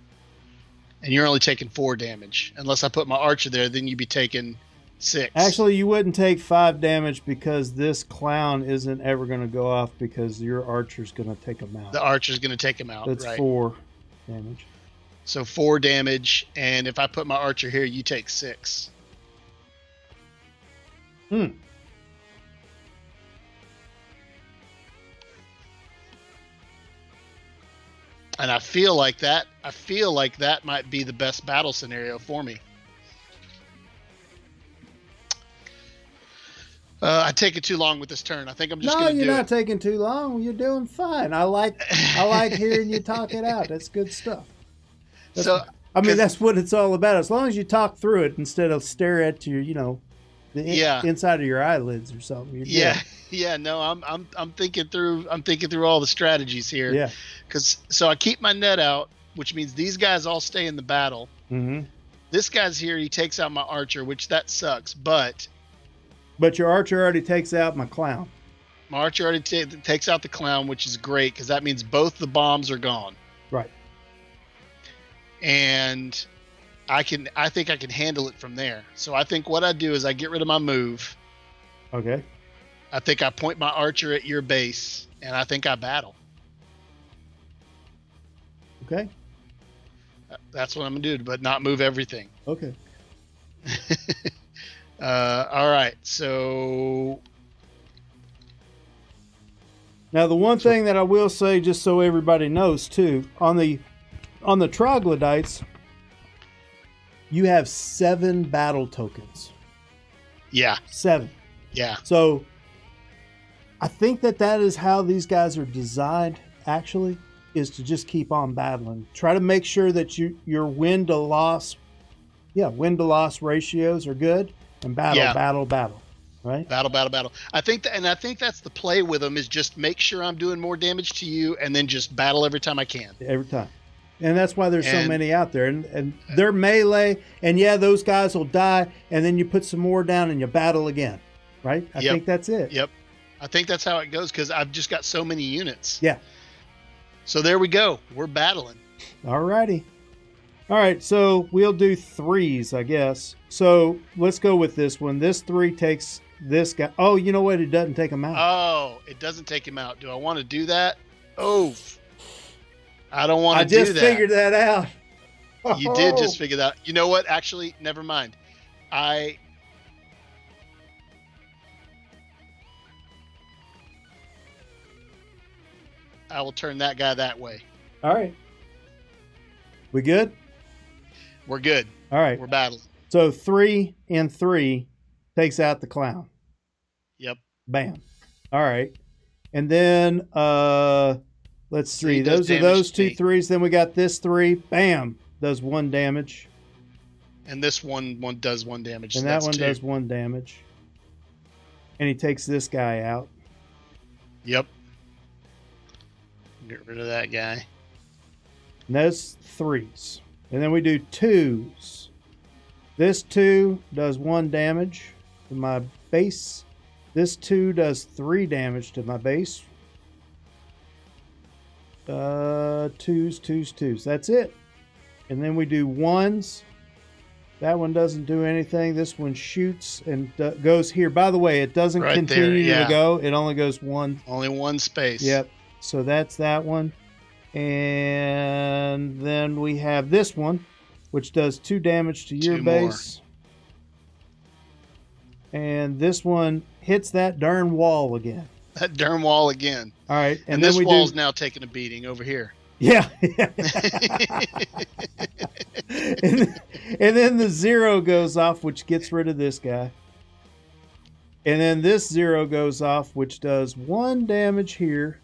and you're only taking 4 damage. Unless I put my archer there, then you'd be taking 6. Actually, you wouldn't take 5 damage because this clown isn't ever going to go off because your archer's going to take him out. The archer's going to take him out. That's right. 4 damage. So 4 damage, and if I put my archer here, you take 6. Hmm. And I feel like that might be the best battle scenario for me. I take it too long with this turn. I think I'm just going to do it. No, you're not taking too long. You're doing fine. I like hearing you talk it out. That's good stuff. That's what it's all about. As long as you talk through it instead of stare at your, inside of your eyelids or something. You're good. Yeah. No, I'm thinking through. I'm thinking through all the strategies here. Yeah. So I keep my net out, which means these guys all stay in the battle. Mm-hmm. This guy's here. He takes out my archer, which that sucks. But your archer already takes out my clown. My archer already takes out the clown, which is great because that means both the bombs are gone. Right. And I think I can handle it from there. So I think what I do is I get rid of my move. Okay. I think I point my archer at your base, and I think I battle. Okay. That's what I'm gonna do, but not move everything. Okay. All right. So now the one thing that I will say, just so everybody knows too, on the Troglodytes, you have 7 battle tokens. Yeah. 7. Yeah. So I think that is how these guys are designed, actually, is to just keep on battling. Try to make sure that your win to loss ratios are good, and battle, right? Battle. I think that's the play with them, is just make sure I'm doing more damage to you, and then just battle every time I can. Every time. And that's why there's so many out there. And they're melee, and those guys will die, and then you put some more down and you battle again, right? I think that's it. Yep. I think that's how it goes because I've just got so many units. Yeah. So there we go. We're battling. All righty. All right, so we'll do 3s, I guess. So let's go with this one. This 3 takes this guy. Oh, you know what? It doesn't take him out. Oh, it doesn't take him out. Do I want to do that? Oh, I don't want to do that. I just figured that out. You did just figure that out. You know what? Actually, never mind. I will turn that guy that way. All right. We good? We're good. All right. We're battling. So 3 and 3 takes out the clown. Yep. Bam. All right. And then let's see. Those are those 2 3s. Then we got this 3. Bam. Does 1 damage. And this one does 1 damage. And so that one 2. does 1 damage. And he takes this guy out. Yep. Get rid of that guy. And that's 3s. And then we do 2s. This 2 does 1 damage to my base. This 2 does 3 damage to my base. 2s. That's it. And then we do 1s. That one doesn't do anything. This one shoots and goes here. By the way, it doesn't continue to go. It only goes 1. Only 1 space. Yep. So that's that one. And then we have this one, which does 2 damage to your 2 more. base. And this one hits that darn wall again. That darn wall again. All right. And then this we wall's do... now taking a beating over here. Yeah. and then the 0 goes off, which gets rid of this guy. And then this 0 goes off, which does 1 damage here.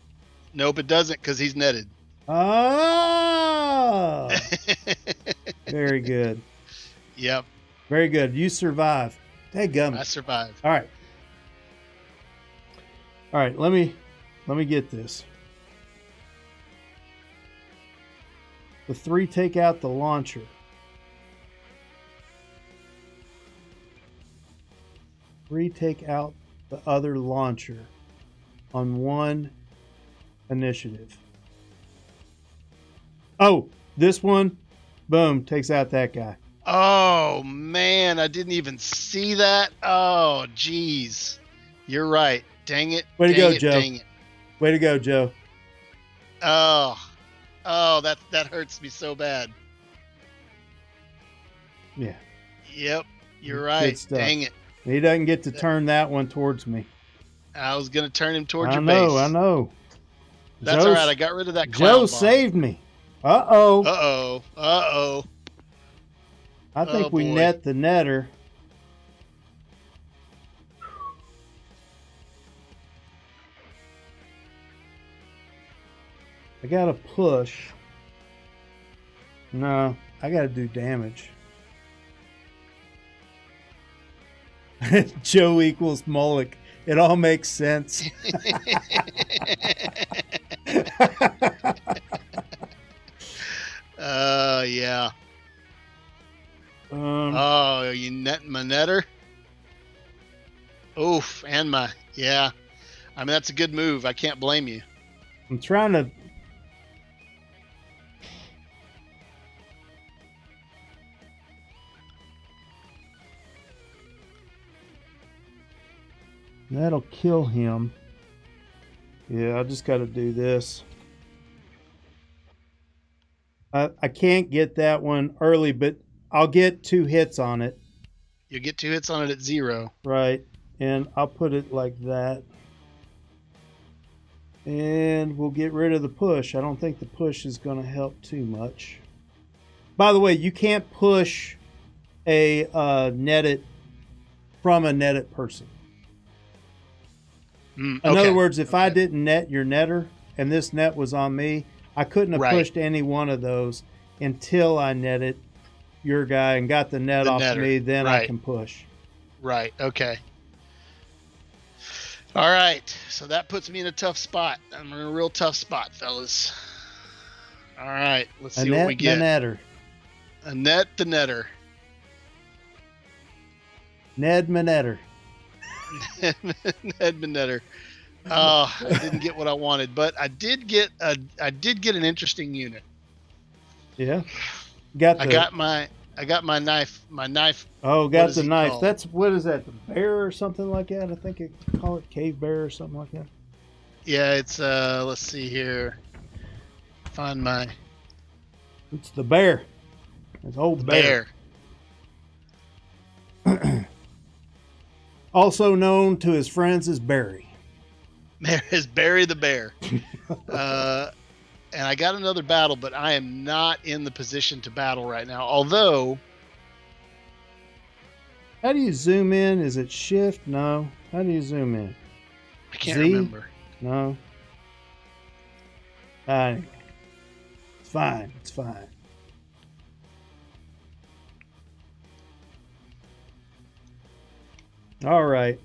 Nope, it doesn't, because he's netted. Oh! Very good. Yep. Very good. You survive. Dadgummit. I survived. All right. All right, let me get this. The 3 take out the launcher. 3 take out the other launcher on 1 initiative. Oh, this one, boom, takes out that guy. Oh, man, I didn't even see that. Oh, jeez. You're right. Dang it. Way to go, Dang it, Joe. Dang it. Way to go, Joe. Oh, that hurts me so bad. Yeah. Yep, you're Good right. stuff. Dang it. He doesn't get to turn that one towards me. I was going to turn him towards your I base. know. That's all right. I got rid of that cloud Joe bomb. saved me. Uh-oh. Uh-oh. Uh-oh. I think we boy. net the netter. I got to push. No, I got to do damage. Joe equals Moloch. It all makes sense. Yeah. Oh, you net my netter? Oof, and my, yeah. I mean, that's a good move. I can't blame you. I'm trying to... That'll kill him. Yeah, I just got to do this. I can't get that one early, but I'll get 2 hits on it. You get 2 hits on it at 0. Right. And I'll put it like that. And we'll get rid of the push. I don't think the push is going to help too much. By the way, you can't push a netted from a netted person. In other words, if I didn't net your netter and this net was on me, I couldn't have pushed any one of those until I netted your guy and got the net off me. Then I can push. Right. Okay. All right. So that puts me in a tough spot. I'm in a real tough spot, fellas. All right. Let's see what we get. Netter. A net the netter. Ned Manetter. Ned Manetter. Oh, I didn't get what I wanted, but I did get an interesting unit. Yeah. I got my knife. My knife. Oh, got the knife. Called? That's, what is that? The bear or something like that? I think they call it cave bear or something like that. Yeah, it's let's see here. Find my. It's the bear. It's old bear. Also known to his friends as Barry. There is Barry the Bear. And I got another battle, but I am not in the position to battle right now. Although... How do you zoom in? Is it shift? No. How do you zoom in? I can't remember. No. It's fine. It's fine. All right.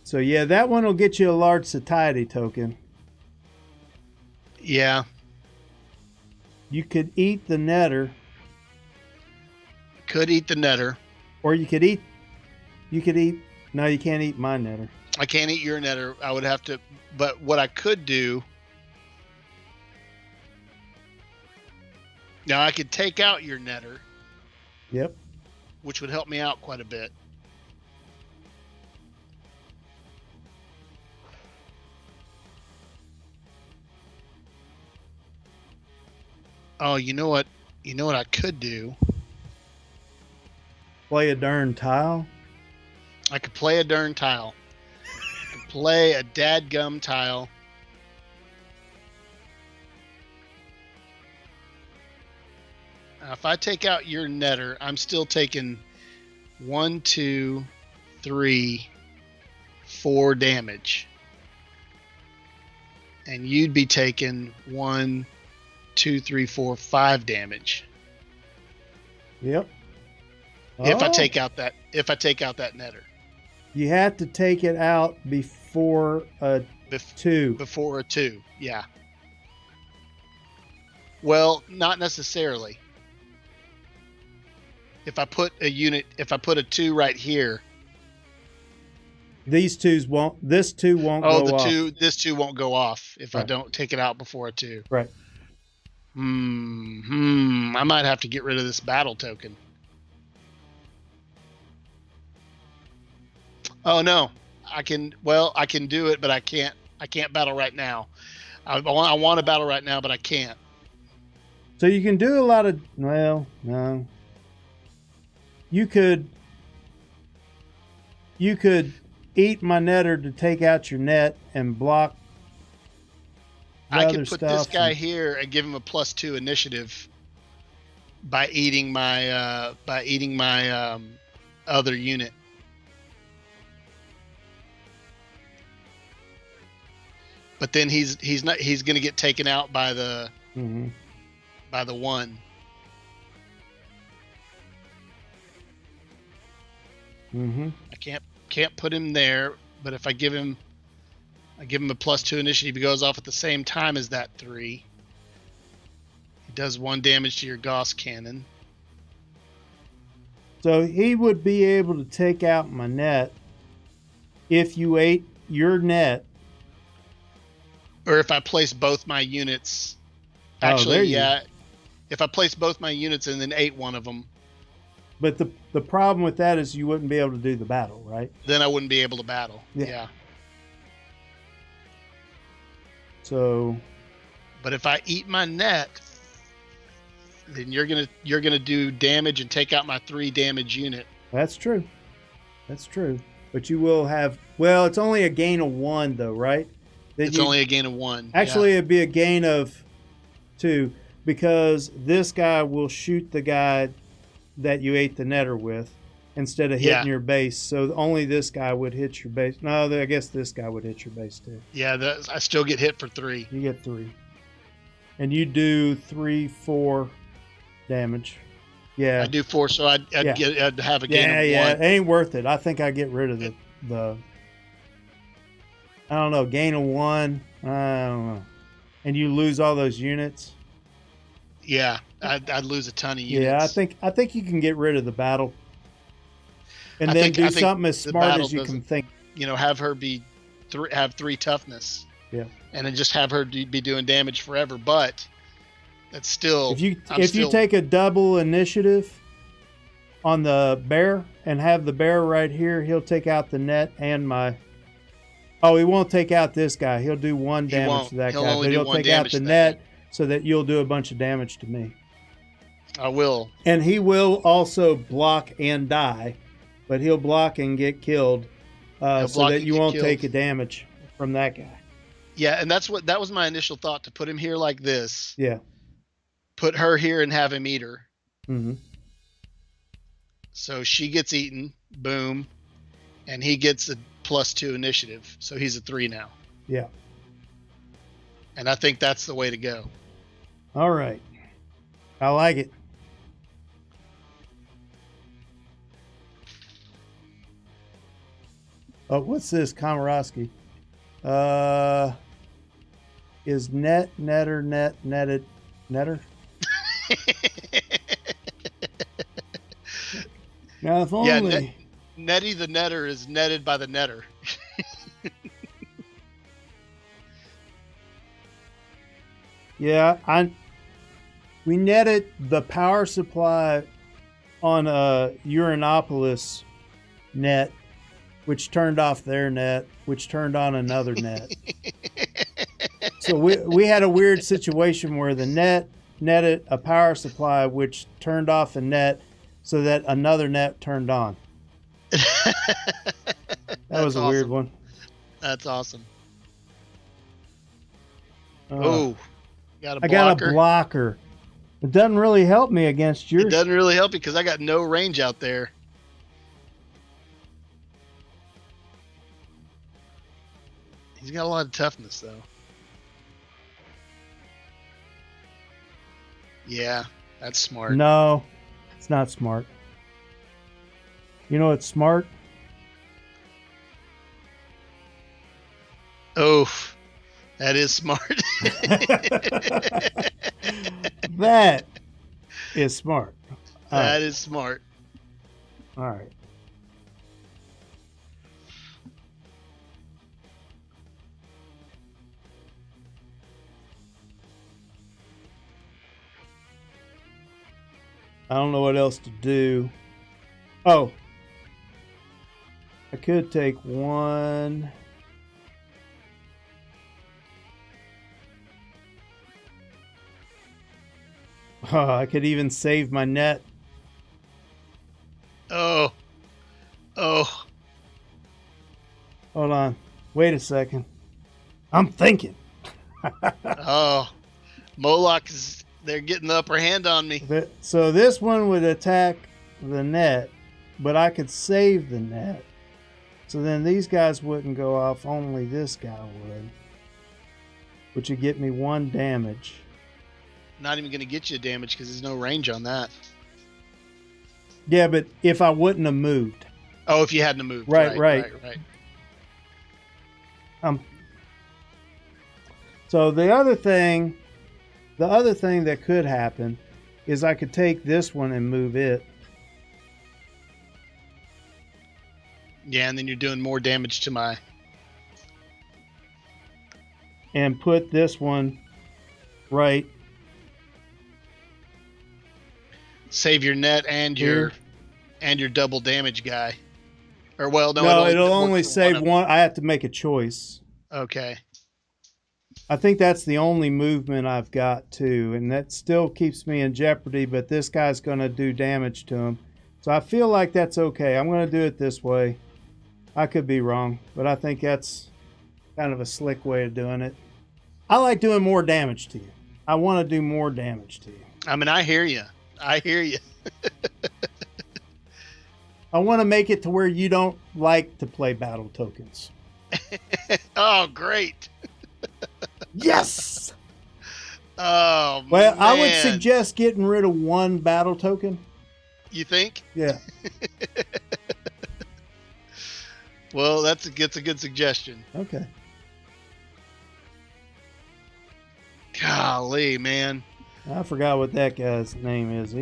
So, yeah, that one will get you a large satiety token. Yeah. You could eat the netter. Could eat the netter. Or you could eat... No, you can't eat my netter. I can't eat your netter. I would have to... But what I could do... Now, I could take out your netter. Yep. Which would help me out quite a bit. Oh, you know what? You know what I could do? Play a darn tile. I could play a darn tile. I could play a dadgum tile. Now, if I take out your netter, I'm still taking 1, 2, 3, 4 damage. And you'd be taking 1, 2, 3, 4, 5 damage. Yep. If I Oh, take out that netter. you have to take it out before a Bef- 2. Before a 2, yeah. Well, not necessarily. If I put a 2 right here. These twos won't. This 2 won't Oh, go off. this 2 won't go off if I Right. don't take it out before a 2. Right. I might have to get rid of this battle token. Oh no, I can do it, but I can't battle right now. I want to battle right now, but I can't. So you can do a lot of. Well, no. You could eat my netter to take out your net and block the I other can put stuff. this guy here and give him a +2 initiative by eating my other unit. But then he's going to get taken out by the Mm-hmm. by the 1. Mm-hmm. I can't put him there, but if I give him a +2 initiative, he goes off at the same time as that 3. He does 1 damage to your Gauss cannon. So he would be able to take out my net if you ate your net. Or if I place both my units. Oh, Actually, there you yeah. If I place both my units and then ate one of them, But the problem with that is you wouldn't be able to do the battle, right? then I wouldn't be able to battle. Yeah. Yeah. So But if I eat my net, then you're gonna do damage and take out my 3 damage unit. that's true. That's true. But you will have. Well, it's only a gain of 1, though, right? That It's only a gain of 1. Actually, it'd be a gain of 2 because this guy will shoot the guy that you ate the netter with instead of hitting your base. So only this guy would hit your base. No, I guess this guy would hit your base too. Yeah, I still get hit for 3. You get 3. And you do 3, 4 damage. Yeah. I do 4, so I'd have a gain of 1. It ain't worth it. I think I get rid of the I don't know, gain of 1. I don't know. And you lose all those units. Yeah, I'd lose a ton of units. Yeah, I think you can get rid of the battle, and I then think- do I think something as the smart battle as you can doesn't- think. Have her have 3 toughness. Yeah. And then just have her be doing damage forever. But that's still If you take a double initiative on the bear and have the bear right here, he'll take out the net and my. Oh, he won't take out this guy. He'll do 1 damage won't. to that He'll guy, only but do he'll 1 take out damage the to that net so that you'll do a bunch of damage to me. I will. And he will also block and die, but he'll block and get killed, so block that and you get won't killed. take a damage from that guy. Yeah, and that was my initial thought, to put him here like this, Yeah. put her here and have him eat her. Mm-hmm. So she gets eaten, boom, and he gets a +2 initiative. So he's a 3 now. Yeah. And I think that's the way to go. All right. I like it. Oh, what's this? Komorowski. Is netter, netted, netter? Now, if only. Yeah, Nettie the netter is netted by the netter. Yeah, we netted the power supply on a Uranopolis net, which turned off their net, which turned on another net. So we had a weird situation where the net netted a power supply which turned off a net so that another net turned on. That was a weird one. That's awesome. I got got a blocker. It doesn't really help me against yours. It doesn't really help you because I got no range out there. He's got a lot of toughness, though. Yeah, that's smart. No, it's not smart. You know what's smart? Oh, that is smart. That is smart. That is smart. All right. I don't know what else to do. Oh. I could take one. Oh, I could even save my net. Oh. Hold on. Wait a second. I'm thinking. Moloch is... They're getting the upper hand on me. So this one would attack the net, but I could save the net. So then these guys wouldn't go off, only this guy would. Which would get me 1 damage. Not even going to get you damage because there's no range on that. Yeah, but if I wouldn't have moved. Oh, if you hadn't moved. Right. So the other thing that could happen is I could take this one and move it. Yeah, and then you're doing more damage to my... And put this one right. Save your net and your double damage guy. Or well, no, it'll only save one. I have to make a choice. Okay. I think that's the only movement I've got too, and that still keeps me in jeopardy, but this guy's going to do damage to him. So I feel like that's okay. I'm going to do it this way. I could be wrong, but I think that's kind of a slick way of doing it. I like doing more damage to you. I want to do more damage to you. I mean, I hear you. I want to make it to where you don't like to play battle tokens. Oh, great. Yes. Oh, well, man. I would suggest getting rid of 1 battle token. You think? Yeah. Well, that's a good suggestion. Okay. Golly, man. I forgot what that guy's name is.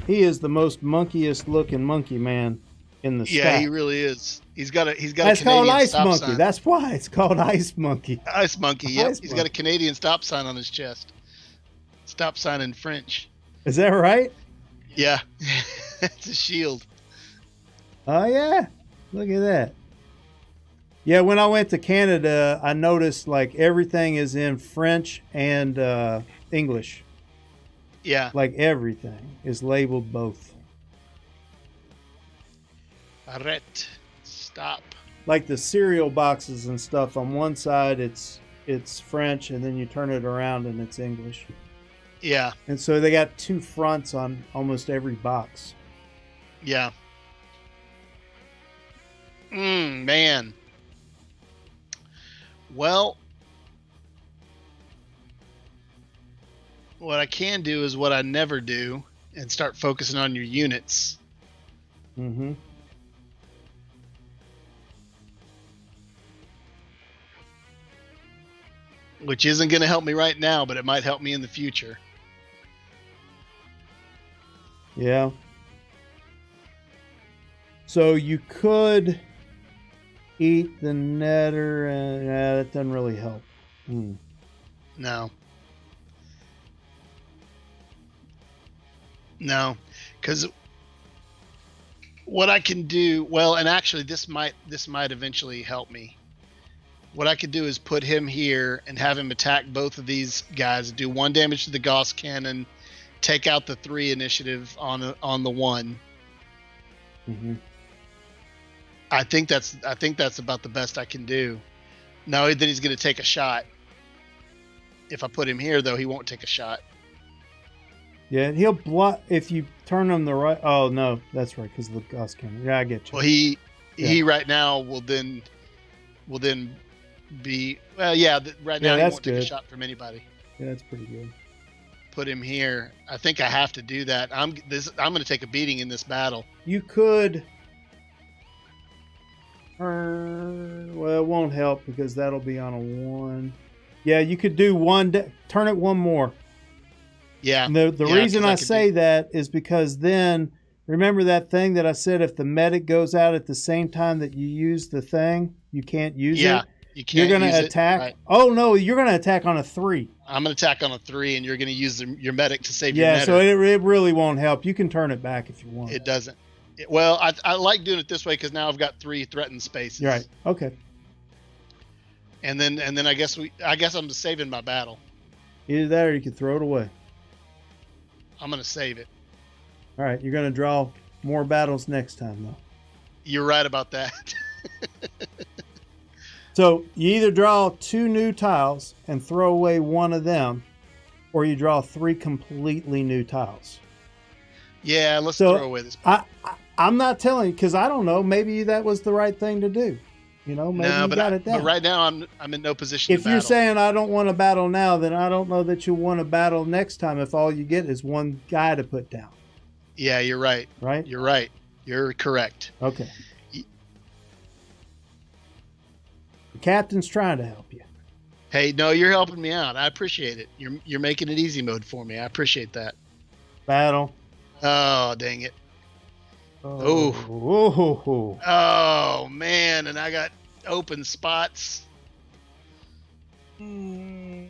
He is the most monkiest looking monkey man in the sky. Yeah, he really is. He's got a That's Canadian called Ice stop Monkey. sign. That's why it's called Ice Monkey. Ice Monkey, yep. Ice He's Monkey. got a Canadian stop sign on his chest. Stop sign in French. Is that right? Yeah. It's a shield. Oh, yeah. Look at that. Yeah, when I went to Canada, I noticed like everything is in French and English. Yeah. Like everything is labeled both. Arrête. Stop. Like the cereal boxes and stuff, on one side it's French, and then you turn it around and it's English. Yeah. And so they got 2 fronts on almost every box. Yeah. Man. Well, what I can do is what I never do and start focusing on your units. Mm-hmm. Which isn't going to help me right now, but it might help me in the future. Yeah. So you could eat the netter, and that doesn't really help. No. No, because what I can do, well, and actually this might eventually help me. What I could do is put him here and have him attack both of these guys, do 1 damage to the Gauss cannon take out the 3 initiative on the 1. Mm-hmm. I think that's about the best I can do. No, then he's going to take a shot. If I put him here, though, he won't take a shot. Yeah, he'll block if you turn him the right. Oh no, that's right, because of the gust cannon. Yeah, I get you. Well, he right now will then be right now he that's won't good. take a shot from anybody. Yeah, that's pretty good. Put him here. I think I have to do that. I'm going to take a beating in this battle. You could. Well, it won't help because that'll be on a 1. Yeah, you could do turn it 1 more. Yeah. And the reason I say that is because then, remember that thing that I said, if the medic goes out at the same time that you use the thing, you can't use it? Yeah, you can't. You're going to attack. Right. Oh, no, you're going to attack on a 3. I'm going to attack on a 3, and you're going to use your medic to save your medic. medic. Yeah, so it really won't help. You can turn it back if you want. It doesn't. I like doing it this way because now I've got 3 threatened spaces. Right. Okay. And then I guess I'm just saving my battle. Either that or you can throw it away. I'm going to save it. All right, you're going to draw more battles next time, though. You're right about that. So you either draw 2 new tiles and throw away 1 of them, or you draw 3 completely new tiles. Yeah, let's throw away this. I'm not telling you because I don't know. Maybe that was the right thing to do. Maybe you got it down. But right now, I'm in no position if to battle. You're saying I don't want to battle now, then I don't know that you want to battle next time if all you get is 1 guy to put down. Yeah, you're right. Right? You're right. You're correct. Okay. The captain's trying to help you. Hey, no, you're helping me out. I appreciate it. You're making it easy mode for me. I appreciate that. Battle. Oh, dang it. Oh, man, and I got open spots. I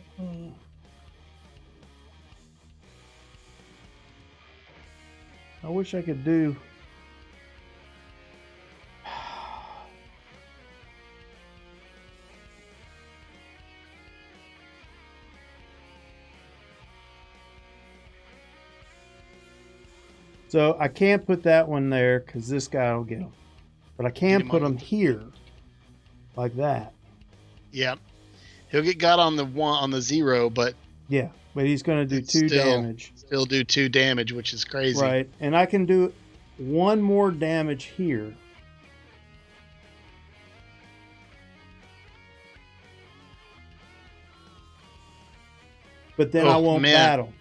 wish I could do. So I can't put that one there because this guy will get him. But I can put him here, like that. Yeah, he'll get got on the 0, but yeah, but he's going to do 2 damage. Still do 2 damage, which is crazy. Right, and I can do 1 more damage here. But then I won't battle.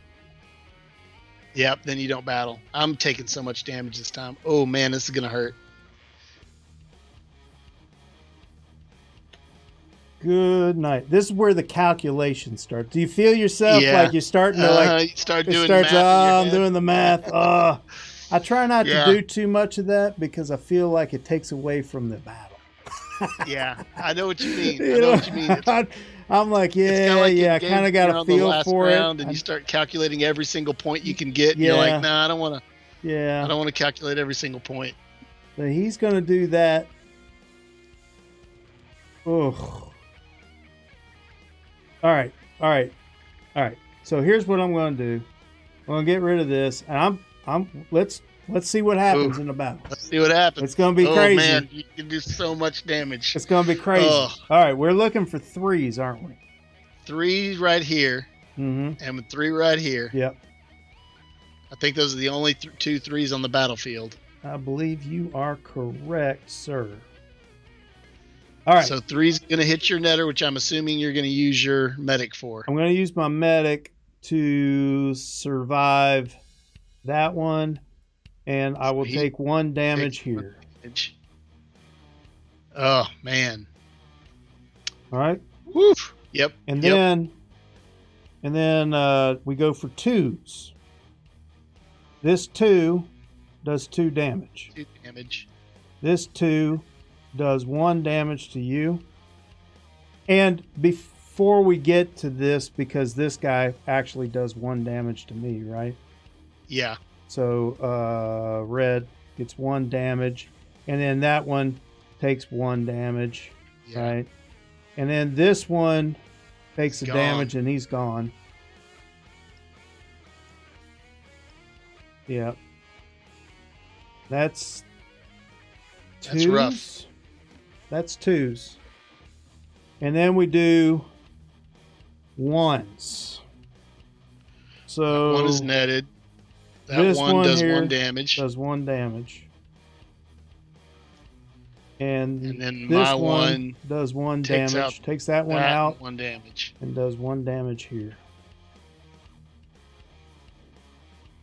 Yep, then you don't battle. I'm taking so much damage this time. Oh, man, this is going to hurt. Good night. This is where the calculation starts. Do you feel yourself like you're starting to you start doing the math I'm doing the math. I try not to do too much of that because I feel like it takes away from the battle. Yeah, I know what you mean. I know what you mean. I'm like, I kind of got a feel for it. And you start calculating every single point you can get. And you're like, nah, I don't want to. Yeah. I don't want to calculate every single point. So he's going to do that. Oh. All right. So here's what I'm going to do. I'm going to get rid of this, and let's see what happens in the battle. Let's see what happens. It's going to be crazy. Oh man, you can do so much damage. It's going to be crazy. All right, we're looking for 3s, aren't we? 3 right here, and 3 right here. Yep. I think those are the only 2 3s on the battlefield. I believe you are correct, sir. All right. So 3's going to hit your netter, which I'm assuming you're going to use your medic for. I'm going to use my medic to survive that one, and I will take 1 damage here. Oh, man. All right. Woof. Yep. And then we go for 2s. This 2 does 2 damage. 2 damage. This 2 does 1 damage to you. And before we get to this, because this guy actually does 1 damage to me, right? Yeah. So red gets 1 damage, and then that one takes 1 damage, right? And then this one takes a damage, and he's gone. Yeah. That's twos. That's rough. That's twos. And then we do ones. So that one is netted. That this one does here one damage. Does one damage. And then this my one does one damage. Takes that one out. One damage. And does one damage here.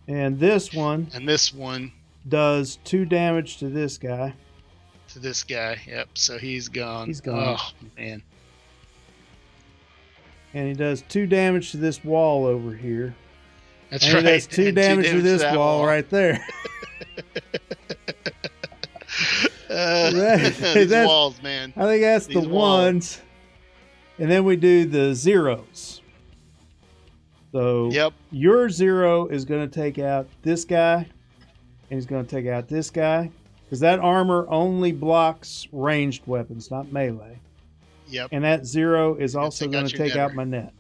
And this one does 2 damage to this guy. Yep. So he's gone. He's gone. Oh, man. And he does 2 damage to this wall over here. That's and right. He does 2 damage to this wall right there. These walls, man. I think that's the ones. And then we do the zeros. So your 0 is going to take out this guy. And he's going to take out this guy. Because that armor only blocks ranged weapons, not melee. Yep. And that 0 is also going to take out my net.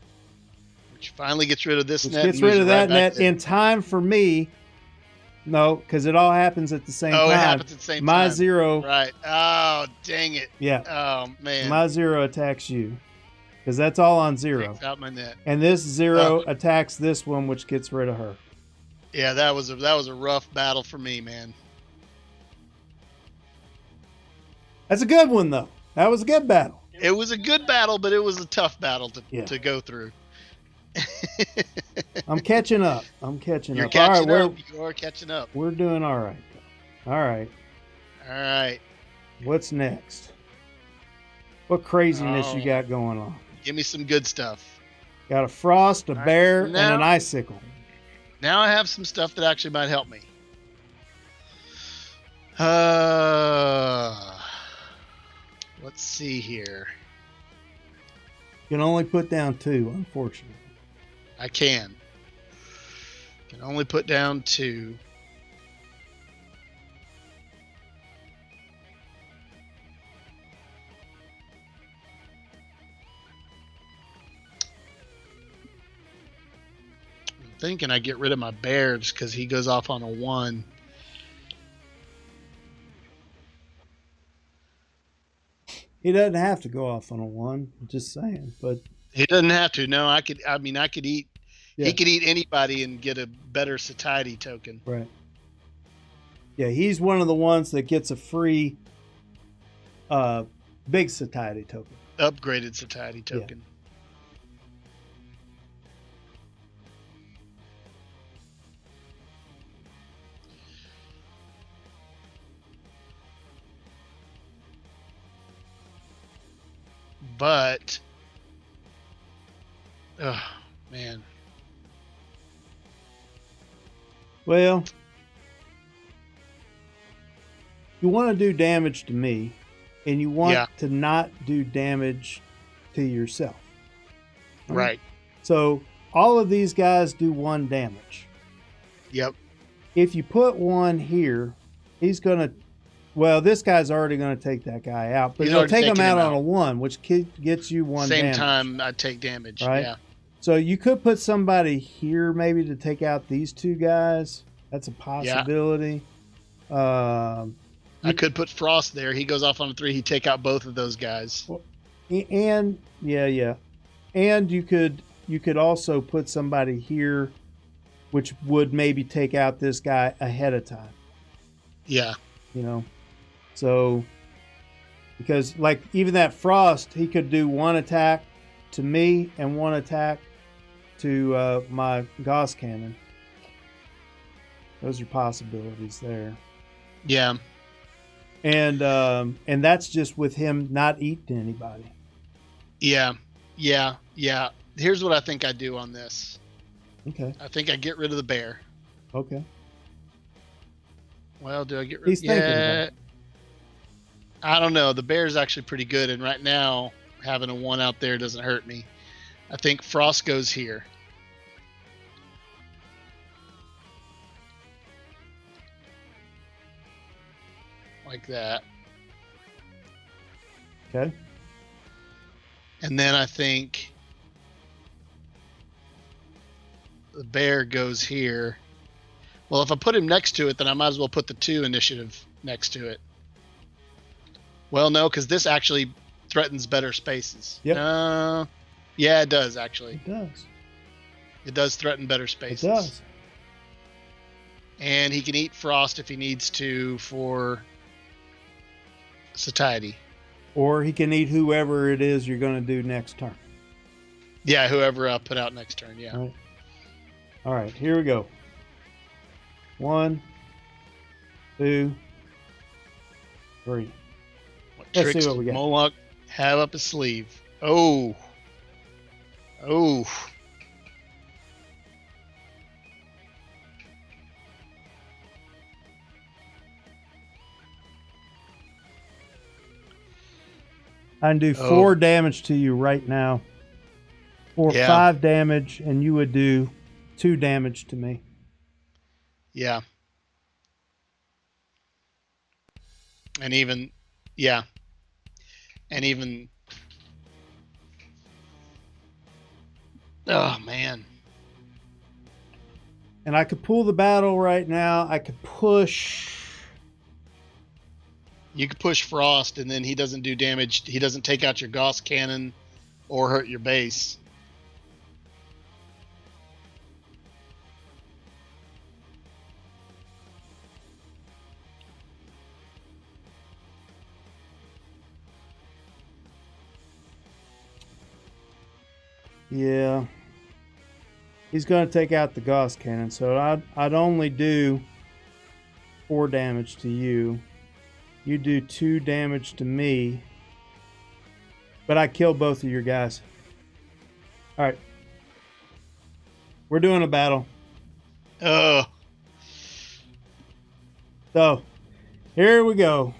Which finally gets rid of this net. Gets rid of that net in time for me. No, because it all happens at the same time. Oh, it happens at the same time. My 0. Right. Oh, dang it. Yeah. Oh, man. My 0 attacks you. Because that's all on 0. Takes out my net. And this 0 attacks this one, which gets rid of her. Yeah, that was a rough battle for me, man. That's a good one, though. That was a good battle. It was a good battle, but it was a tough battle to go through. I'm catching up. You're catching up. You are catching up. We're doing all right. All right. All right. What's next? What craziness you got going on? Give me some good stuff. Got a frost, a bear, and an icicle. Now I have some stuff that actually might help me. Let's see here. You can only put down 2, unfortunately. I can only put down 2. I'm thinking I get rid of my bear just because he goes off on a 1. He doesn't have to go off on a 1. I'm just saying, but he doesn't have to. No, I could eat. Yeah. He could eat anybody and get a better satiety token. Right. Yeah, he's one of the ones that gets a free big satiety token. Upgraded satiety token. Yeah. But, oh, man. Well, you want to do damage to me, and you want to not do damage to yourself. Right. So, all of these guys do 1 damage. Yep. If you put 1 here, he's going to... Well, this guy's already going to take that guy out, but he'll take him out on a 1, which gets you 1 damage. Same time I take damage, right? Yeah. So you could put somebody here maybe to take out these 2 guys. That's a possibility. Yeah. I could put Frost there. He goes off on a 3. He'd take out both of those guys. And and you could also put somebody here, which would maybe take out this guy ahead of time. Yeah. You know. So, because like even that Frost, he could do 1 attack to me and 1 attack to my Gauss cannon. Those are possibilities there. Yeah. And that's just with him not eating anybody. Yeah. Here's what I think I do on this. Okay. I think I get rid of the bear. Okay. Well, do I get rid of... He's thinking about it. I don't know. The bear's actually pretty good, and right now, having a 1 out there doesn't hurt me. I think Frost goes here. Like that. Okay. And then I think the bear goes here. Well, if I put him next to it, then I might as well put the 2 initiative next to it. Well, no, because this actually threatens better spaces. Yep. Yeah, it does, actually. It does. It does threaten better spaces. It does. And he can eat frost if he needs to for satiety. Or he can eat whoever it is you're going to do next turn. Yeah, whoever I put out next turn, yeah. All right, here we go. 1, 2, 3. What Let's tricks see what we got. Moloch have up his sleeve? Oh. I can do 4 damage to you right now. Or 5 damage, and you would do 2 damage to me. Yeah. And even, yeah. And even, oh, man. And I could pull the battle right now. I could push. You could push Frost, and then he doesn't do damage. He doesn't take out your Gauss cannon or hurt your base. Yeah. He's going to take out the Gauss cannon, so I'd only do 4 damage to you. You do 2 damage to me. But I kill both of your guys. All right. We're doing a battle. Oh. So, here we go.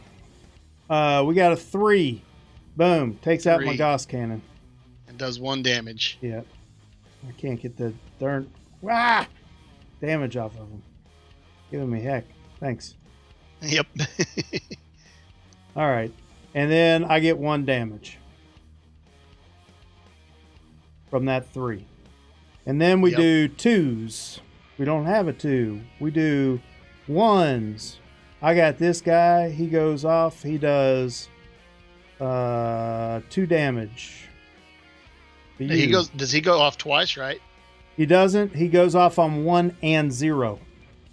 We got a 3. Boom. Takes out my 3. Gauss cannon. And does 1 damage. Yeah. I can't get the darn damage off of him. Giving me heck. Thanks. Yep. All right. And then I get 1 damage from that 3. And then we do 2s. We don't have a 2. We do 1s. I got this guy. He goes off. He does 2 damage. Does he go off twice, right? He doesn't. He goes off on 1 and 0.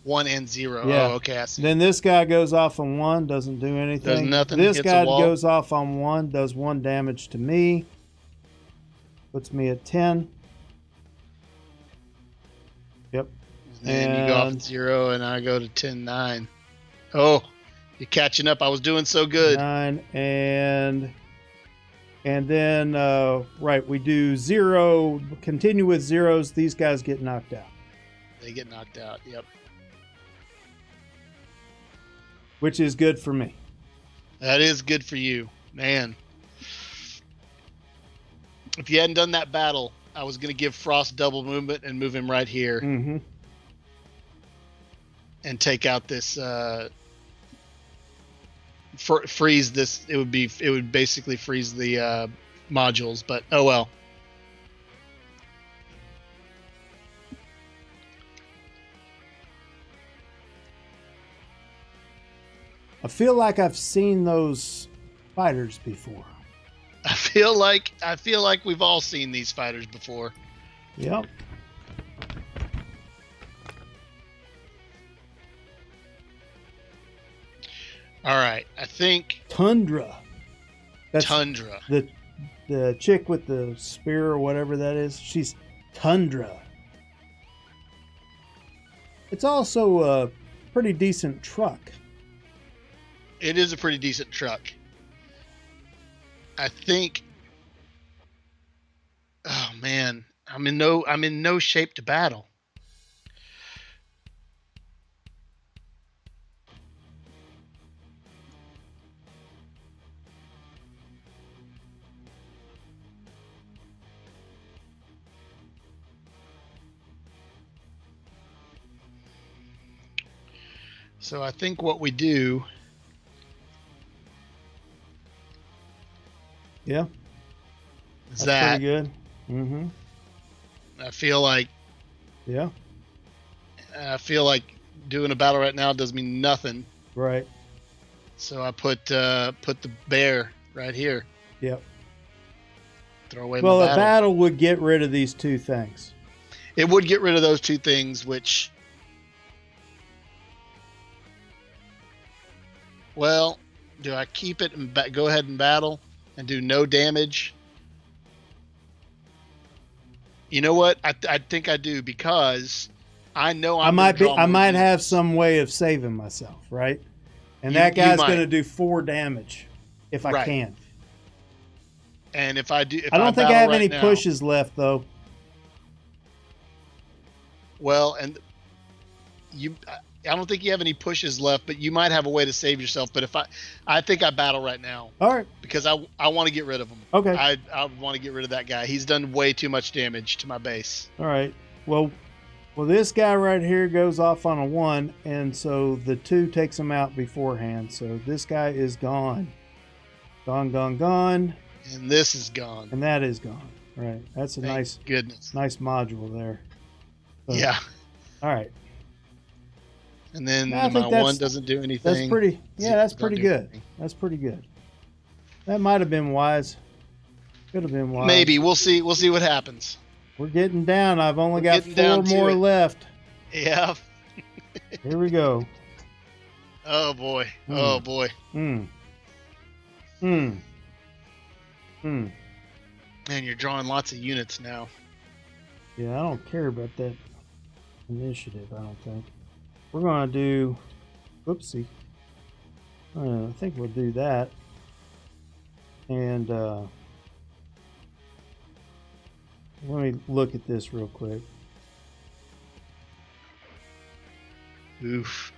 1 and 0. Yeah. Oh, okay. I see. Then this guy goes off on 1, doesn't do anything. Does nothing. This hits guy a wall. goes off on 1, does 1 damage to me. Puts me at 10. Yep. And you go off at 0, and I go to 10, 9. Oh, you're catching up. I was doing so good. 9 and then right, we do 0. Continue with 0s. These guys get knocked out. They get knocked out. Yep. Which is good for me. That is good for you, man. If you hadn't done that battle, I was going to give Frost double movement and move him right here, and take out this. Freeze this. It would basically freeze the modules, but oh well. I feel like I've seen those fighters before. I feel like we've all seen these fighters before. Yep. All right, I think Tundra. That's Tundra. The chick with the spear or whatever that is. She's Tundra. It's also a pretty decent truck. It is a pretty decent truck. I think. Oh man, I'm in no shape to battle. So I think what we do. Yeah. That's pretty good. Mm-hmm. I feel like. Yeah. I feel like doing a battle right now does me nothing. Right. So I put the bear right here. Yep. Throw away Well, my a battle. battle would get rid of these two things. It would get rid of those two things, which, well, do I keep it and go ahead and battle and do no damage? You know what? I think I do, because I know I might have some way of saving myself, right? And You- that you guy's might. going to do 4 damage if I Right. can. And if I do, I don't think I have any now, pushes left, though. Well, and I don't think you have any pushes left, but you might have a way to save yourself. But I think I battle right now All right. because I want to get rid of him. Okay. I want to get rid of that guy. He's done way too much damage to my base. All right. Well, this guy right here goes off on a 1, and so the 2 takes him out beforehand. So this guy is gone. Gone. And this is gone. And that is gone. Right. That's a Thank goodness. nice module there. So, Yeah. All right. And then I my think 1 doesn't do anything. That's pretty. Yeah, that's Don't pretty do good. anything. That's pretty good. That might have been wise. Could have been wise. Maybe we'll see. We'll see what happens. We're getting down. I've only got getting 4 down to more it. left. Yeah. Here we go. Oh boy. Oh boy. Hmm. Man, you're drawing lots of units now. Yeah, I don't care about that initiative, I don't think. We're going to do... Whoopsie. I think we'll do that. And let me look at this real quick. Oof.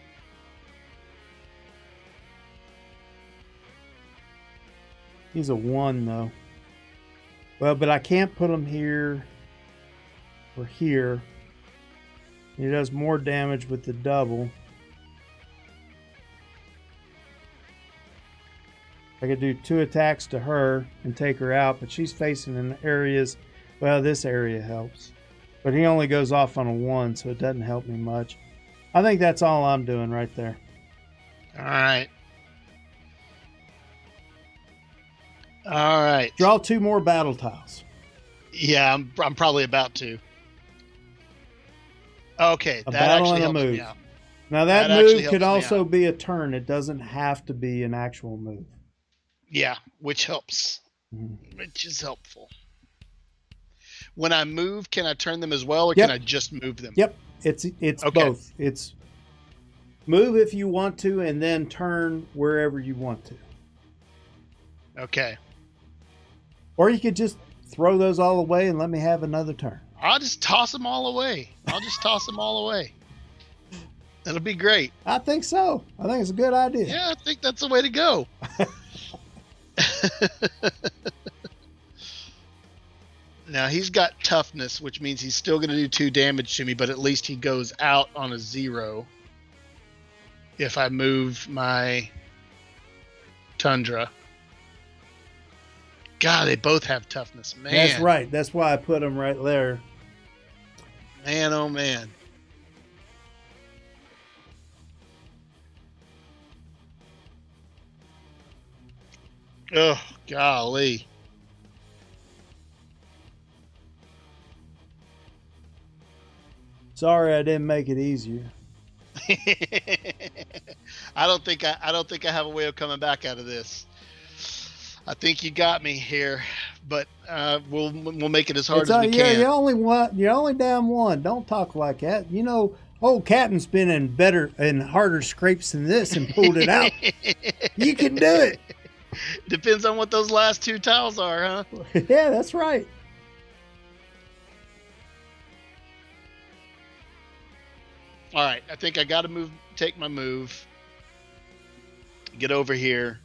He's a 1, though. Well, but I can't put him here or here. He does more damage with the double. I could do 2 attacks to her and take her out, but she's facing in areas... Well, this area helps. But he only goes off on a 1, so it doesn't help me much. I think that's all I'm doing right there. All right. All right. Draw 2 more battle tiles. Yeah, I'm probably about to. Okay, A that battle actually and a helps move. me out. Now that That actually move helps could me also out. be a turn. It doesn't have to be an actual move. Yeah, which helps. Mhm. Which is helpful. When I move, can I turn them as well, or Yep. can I just move them? Yep, it's Okay. both. It's move if you want to, and then turn wherever you want to. Okay. Or you could just throw those all away and let me have another turn. I'll just toss them all away. That'll be great. I think so. I think it's a good idea. Yeah, I think that's the way to go. Now he's got toughness, which means he's still going to do 2 damage to me, but at least he goes out on a 0 if I move my Tundra. God, they both have toughness. Man. That's right. That's why I put them right there. Man, oh man. Oh, golly. Sorry I didn't make it easier. I don't think I have a way of coming back out of this. I think you got me here, but we'll make it as hard as we can. You're only down 1. Don't talk like that. You know, old Captain's been in better and harder scrapes than this and pulled it out. You can do it. Depends on what those last 2 tiles are, huh? Yeah, that's right. All right, I think I got to take my move. Get over here.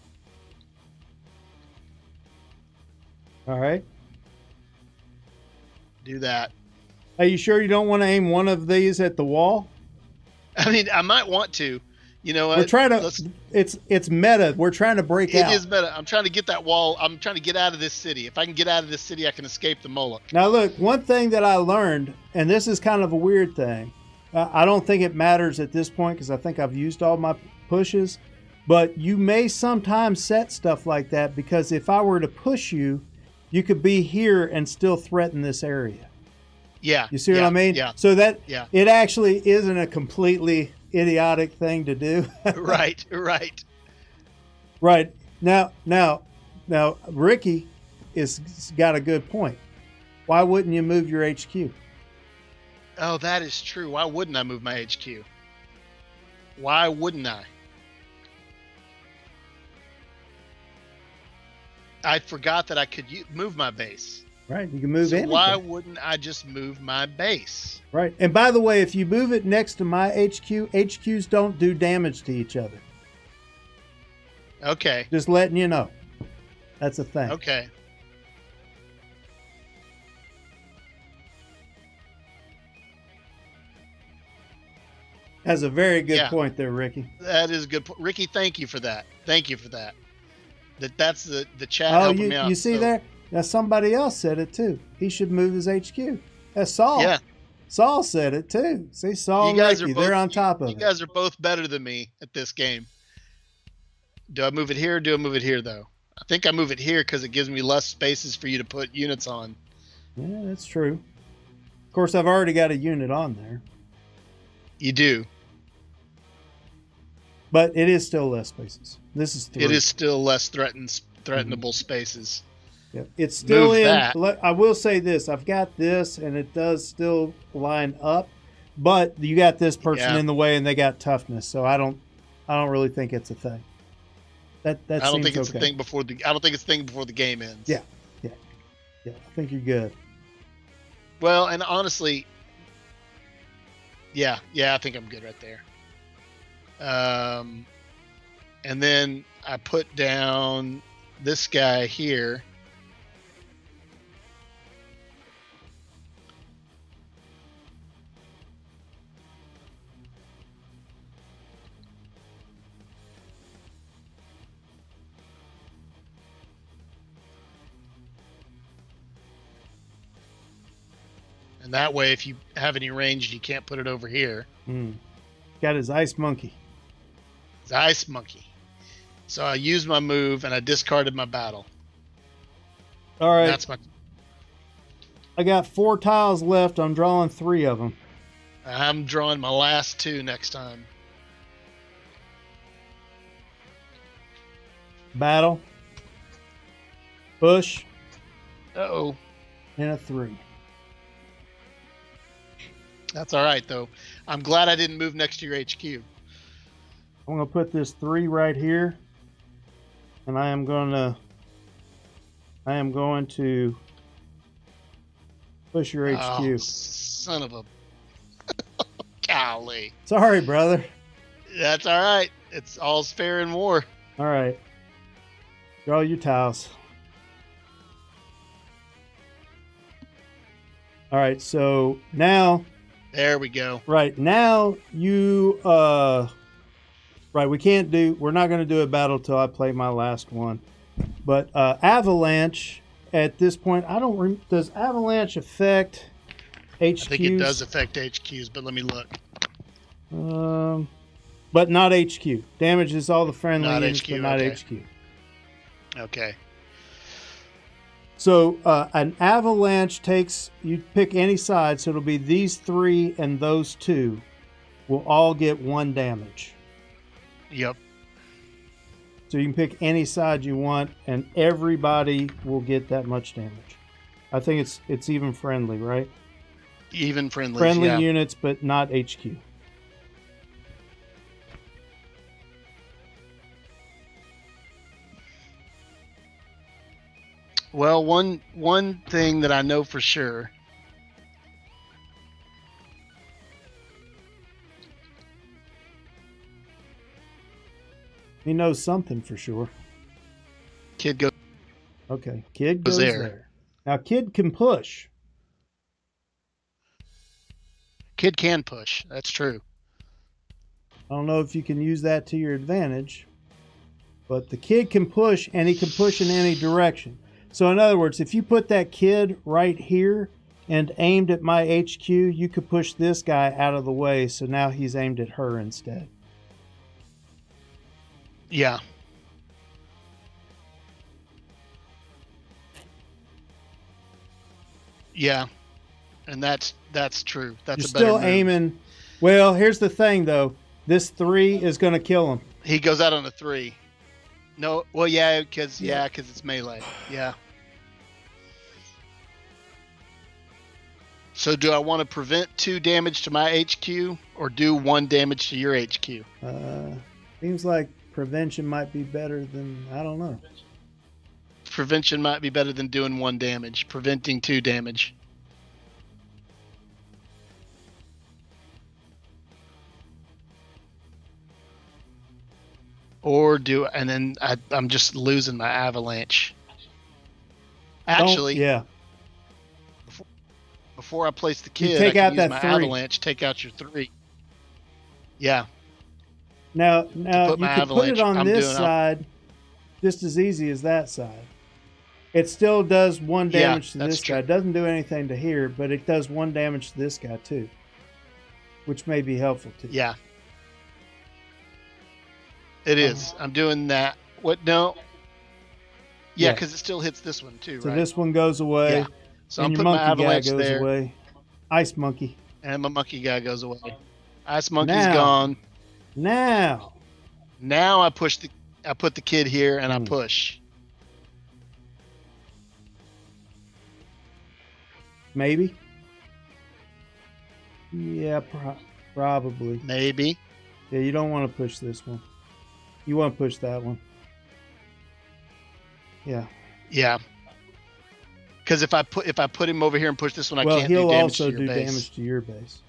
All right. Do that. Are you sure you don't want to aim one of these at the wall? I mean, I might want to. You know, We're trying to. It's meta. We're trying to break out. It is meta. I'm trying to get that wall. I'm trying to get out of this city. If I can get out of this city, I can escape the Moloch. Now, look, one thing that I learned, and this is kind of a weird thing. I don't think it matters at this point because I think I've used all my pushes. But you may sometimes set stuff like that because if I were to push you, you could be here and still threaten this area. Yeah. You see what I mean? Yeah. So that it actually isn't a completely idiotic thing to do. Right. Right. Now, Ricky is got a good point. Why wouldn't you move your HQ? Oh, that is true. Why wouldn't I move my HQ? Why wouldn't I? I forgot that I could move my base. Right, you can move anything. Why wouldn't I just move my base? Right, and by the way, if you move it next to my HQ, HQs don't do damage to each other. Okay. Just letting you know. That's a thing. Okay. That's a very good point there, Ricky. That is a good point. Ricky, thank you for that. That's the chat helping me out. You see there? Now somebody else said it too. He should move his HQ. That's Saul. Yeah. Saul said it too. See, Saul and Ricky, they're on top of it. You guys are both better than me at this game. Do I move it here or do I move it here, though? I think I move it here because it gives me less spaces for you to put units on. Yeah, that's true. Of course, I've already got a unit on there. You do. But it is still less spaces. This is 3. It is still less threatenable spaces. Yep. It's still Move in. that. I will say this. I've got this, and it does still line up. But you got this person in the way, and they got toughness. So I don't really think it's a thing. That I don't think it's okay. a thing before I don't think it's a thing before the game ends. Yeah. I think you're good. Well, and honestly, yeah, I think I'm good right there. And then I put down this guy here. And that way, if you have any range, you can't put it over here. Got his ice monkey. His ice monkey. So I used my move and I discarded my battle. All right. That's I got 4 tiles left. I'm drawing 3 of them. I'm drawing my last 2 next time. Battle. Push. Uh-oh. And a 3. That's all right, though. I'm glad I didn't move next to your HQ. I'm going to put this 3 right here. And I am going to push your HQ. Oh, son of a... Golly. Sorry, brother. That's all right. It's all's fair in war. All right. Draw your tiles. All right, so now... There we go. Right, now you... Right, we're not going to do a battle till I play my last one. But Avalanche, at this point, does Avalanche affect HQs? I think it does affect HQs, but let me look. But not HQ. Damages all the friendly units, HQ, but not okay. HQ. Okay. So an Avalanche you pick any side, so it'll be these 3 and those 2 will all get 1 damage. Yep. So you can pick any side you want, and everybody will get that much damage. I think it's even friendly, right? Even friendly. Friendly units, but not HQ. Well, one thing that I know for sure. He knows something for sure. Kid goes. Okay, Kid goes there. Now, Kid can push. Kid can push. That's true. I don't know if you can use that to your advantage, but the Kid can push, and he can push in any direction. So, in other words, if you put that Kid right here, and aimed at my HQ, you could push this guy out of the way, so now he's aimed at her instead. Yeah. Yeah. And that's true. That's You're a better still move. aiming. Well, here's the thing, though. This 3 is going to kill him. He goes out on a 3. No, well, yeah, because it's melee. Yeah. So do I want to prevent 2 damage to my HQ or do 1 damage to your HQ? Seems like prevention might be better than, I don't know. Prevention might be better than doing 1 damage. Preventing 2 damage. Or and then I'm just losing my avalanche. Actually, yeah. Before I place the kid, take I out can use that my 3. avalanche, take out your 3. Yeah. Now you can put it on this side just as easy as that side. It still does 1 damage to this guy. It doesn't do anything to here, but it does 1 damage to this guy too, which may be helpful to you. Yeah. It is. I'm doing that. What? No. Yeah, because it still hits this one too, so right? So this one goes away. Yeah. So and I'm your putting monkey my avalanche guy goes there. away. Ice monkey. And my monkey guy goes away. Ice monkey's gone. Now I put the kid here and I push. Maybe. Yeah, probably. Maybe. Yeah, you don't want to push this one. You want to push that one. Yeah. Yeah. Because if I put him over here and push this one, I can't do he'll damage also to your do base. damage to your base.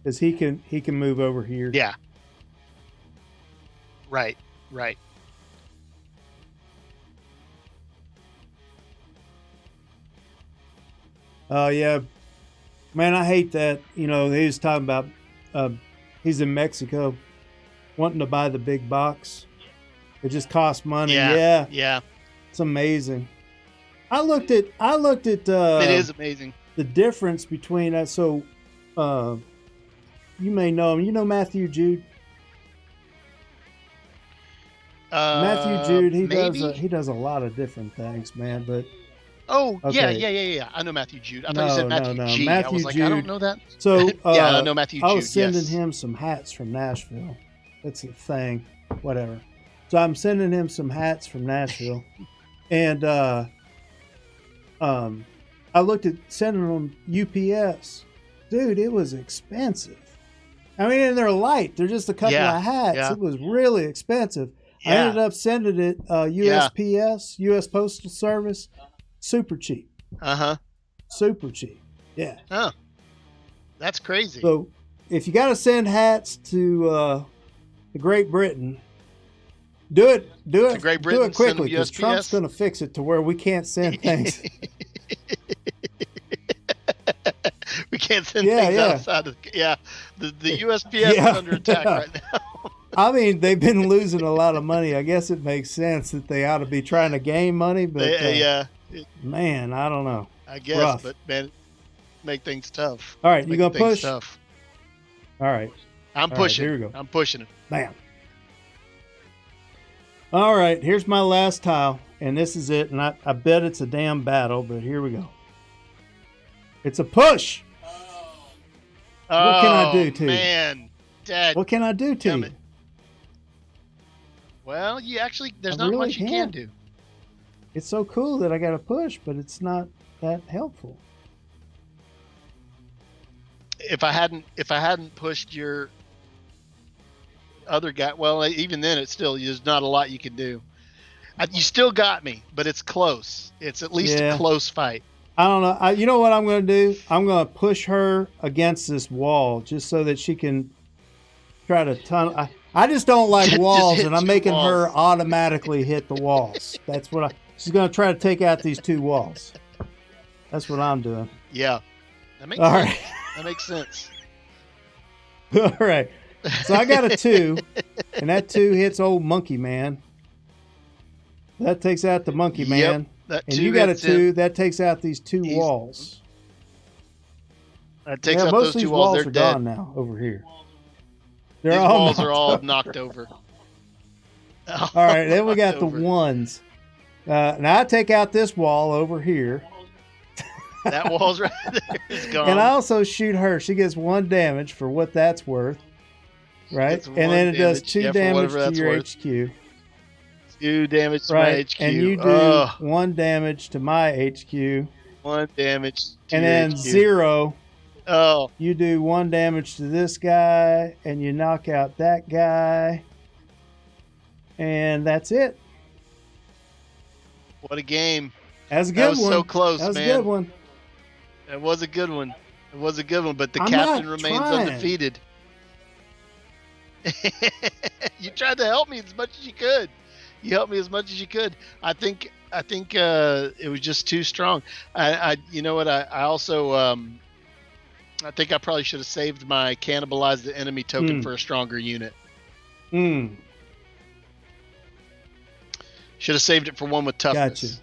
Because he can move over here. Yeah. Right. Right. Yeah. Man, I hate that. You know, he was talking about he's in Mexico wanting to buy the big box. It just costs money. Yeah. Yeah. It's amazing. I looked at it is amazing. The difference between us. So you may know him. You know Matthew Jude? Matthew Jude, he does a lot of different things, man, but yeah. I know Matthew Jude. I thought you said Matthew G. Matthew I was like, Jude. I don't know that. So yeah, I know Matthew Jude. I was sending him some hats from Nashville. That's the thing. Whatever. So I'm sending him some hats from Nashville. And I looked at sending them UPS. Dude, it was expensive. I mean, and they're light. They're just a couple of hats. Yeah. It was really expensive. Yeah. I ended up sending it USPS, U.S. Postal Service, super cheap. Super cheap. Yeah. Oh, that's crazy. So if you got to send hats to Great Britain, do it quickly, because Trump's going to fix it to where we can't send things. We can't send things outside of the USPS is under attack right now. I mean, they've been losing a lot of money. I guess it makes sense that they ought to be trying to gain money, but man, I don't know. I guess, but man, make things tough. All right, you gonna push? Tough. All right, I'm pushing. Right, here we go. I'm pushing it. Bam. All right, here's my last tile, and this is it. And I bet it's a damn battle, but here we go. It's a push. What can I do to you? Dad. What can I do to you? Well, there's not much you can do. It's so cool that I got to push, but it's not that helpful. If I hadn't pushed your other guy, well, even then, there's not a lot you can do. You still got me, but it's close. It's at least a close fight. I don't know. You know what I'm going to do? I'm going to push her against this wall just so that she can try to tunnel. I just don't like walls, and I'm making her automatically hit the walls. That's what she's going to try to take out these 2 walls. That's what I'm doing. Yeah. That makes sense. Right. That makes sense. All right. So I got a 2, and that 2 hits old Monkey Man. That takes out the Monkey Man. And you got a 2. That takes out these 2 walls. That takes Yeah, out most those of these two walls. walls They're are dead. gone now over here. These all walls are knocked all over. knocked over. All right, then we got Knocked the over. ones. Now I take out this wall over here. That wall's right there. It's gone. And I also shoot her. She gets 1 damage for what that's worth. Right? It's And 1 then it does damage. 2 Yeah, for damage whatever to that's your worth. HQ. 2 damage to my Right? HQ. And you do Ugh. 1 damage to my HQ. 1 damage to And your then HQ. 0. Oh, You do 1 damage to this guy. And you knock out that guy. And that's it. what a game. That's a That good was one. so close, That was man. a good one. It was a good one. It was a good one, but the I'm captain not remains trying. undefeated. You tried to help me as much as you could. You helped me as much as you could. I think it was just too strong. You know what? I also I think I probably should have saved my cannibalize the enemy token for a stronger unit. Should have saved it for one with toughness.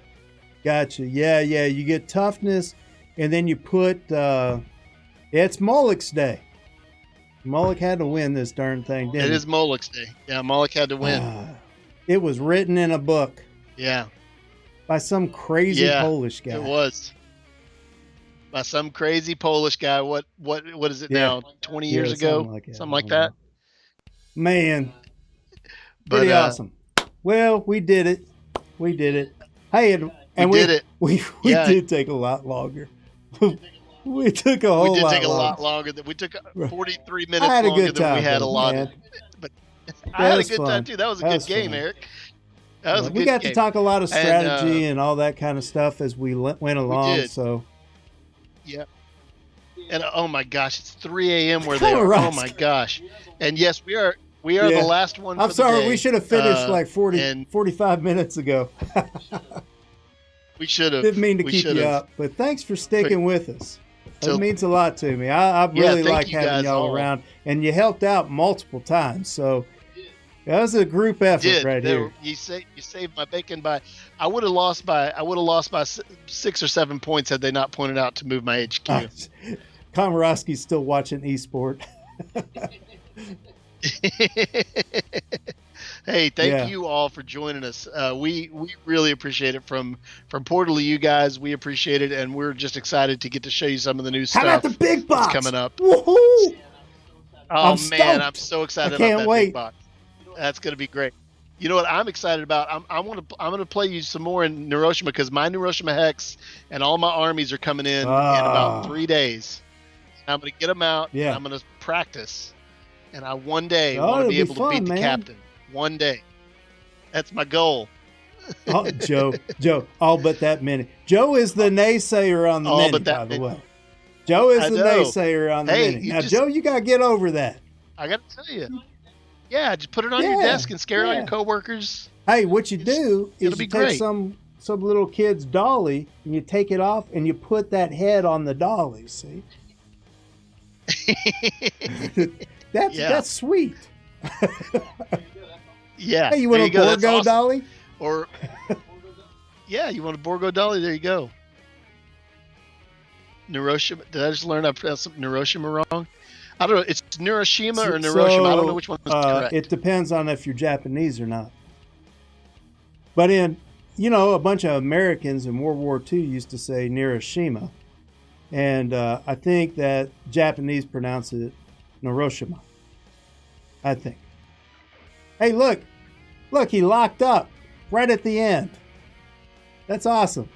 Gotcha. Yeah. You get toughness, and then you put. It's Moloch's day. Moloch had to win this darn thing, didn't It he? is Moloch's day. Yeah, Moloch had to win. It was written in a book Yeah, by some crazy Yeah, Polish guy. it was. By some crazy Polish guy. What is it Yeah. now? 20 years ago? Something like that. Man, But pretty awesome. Well, we did it. Hey, and we did it. We Yeah. did take a lot longer. We took a whole We did lot take a longer. lot longer. We took 43 minutes I had a longer good than time. we had though, allotted. man. But That I had a was good fun. time too. That was a That good was game, fun. Eric. That was a We good got game. to talk a lot of strategy And, and all that kind of stuff as we went along. did. So Yeah. And oh my gosh, it's 3 a.m. where Kinda they are. rough. Oh my gosh. And yes, we are Yeah. the last one. I'm for the sorry, day. we should have finished like 40, and 45 minutes ago. we should have. Didn't mean to we keep should you have. up, but thanks for sticking with us. So- It means a lot to me. I really thank like you having guys y'all all. around, and you helped out multiple times. So that was a group effort Did right here. You saved my bacon by. I would have lost by 6 or 7 points had they not pointed out to move my HQ. Komorowski's still watching eSport. Hey, thank Yeah. you all for joining us. We really appreciate it from Portal to you guys. We appreciate it, and we're just excited to get to show you some of the new How stuff about the big box that's coming up. Woohoo! Oh I'm man, stoked. I'm so excited I about can't that wait. big box. That's gonna be great. You know what I'm excited about? I'm gonna play you some more in Neuroshima because my Neuroshima Hex and all my armies are coming in about 3 days. I'm gonna get them out. Yeah. And I'm gonna practice, and I one day Oh, want to it'll be be able to fun, beat the man. captain. One day. That's my goal. Oh, Joe, all but that minute. Joe is the naysayer on the All mini, but that by the minute. way. Joe is I the know. naysayer on the Hey, mini. you Now, just- Joe, you got to get over that. I gotta tell you. Yeah, just put it on your Yeah, desk and scare all your yeah. coworkers. Hey, what you do it'll is be you take great. some little kid's dolly and you take it off and you put that head on the dolly. See, Yeah. that's sweet. Yeah. Hey, you want there a go. That's Borgo awesome. dolly? Or yeah, you want a Borgo dolly? There you go. Neuroshima. Did I just learn I pronounced Neuroshima wrong? I don't know. It's Neuroshima or Neuroshima. I don't know which one is correct. It depends on if you're Japanese or not. But a bunch of Americans in World War II used to say Neuroshima. And I think that Japanese pronounce it Neuroshima. I think. Hey, look, he locked up right at the end. That's awesome.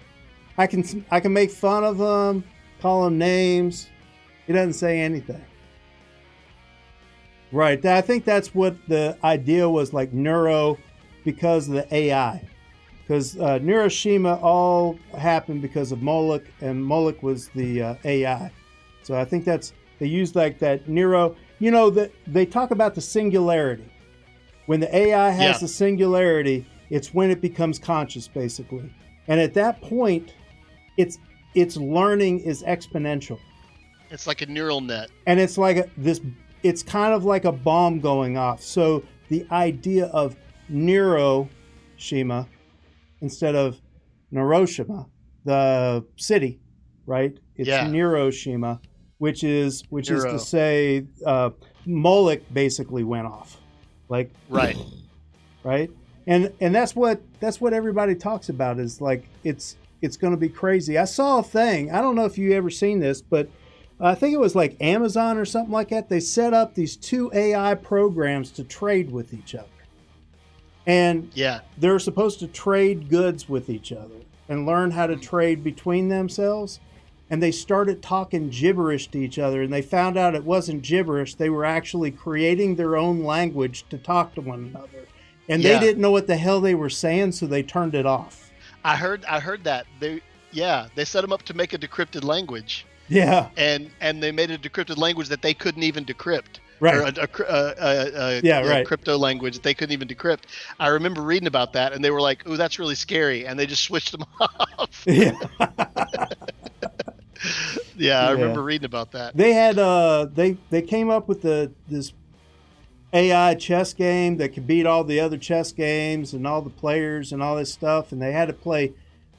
I can make fun of him, call him names. He doesn't say anything. Right. I think that's what the idea was, like neuro, because of the AI. Because Neuroshima all happened because of Moloch, and Moloch was the AI. So I think they use like that neuro. They talk about the singularity. When the AI has the singularity, it's when it becomes conscious, basically. And at that point, its learning is exponential. It's like a neural net. And it's like it's kind of like a bomb going off. So the idea of Neuroshima instead of Neuroshima, the city, right? It's Neuroshima. which is Neuro. to say Moloch basically went off, like Right. right, and that's what everybody talks about is like it's going to be crazy. I saw a thing. I don't know if you ever seen this, but I think it was like Amazon or something like that. They set up these two AI programs to trade with each other. And Yeah. they're supposed to trade goods with each other and learn how to trade between themselves. And they started talking gibberish to each other. And they found out it wasn't gibberish. They were actually creating their own language to talk to one another. And Yeah. they didn't know what the hell they were saying, so they turned it off. I heard that. They set them up to make a decrypted language. Yeah. And they made a decrypted language that they couldn't even decrypt. Right. Or a crypto language that they couldn't even decrypt. I remember reading about that, and they were like, "Ooh, that's really scary," and they just switched them off. Yeah. Yeah, I remember reading about that. They had they came up with this AI chess game that could beat all the other chess games and all the players and all this stuff, and they had to play.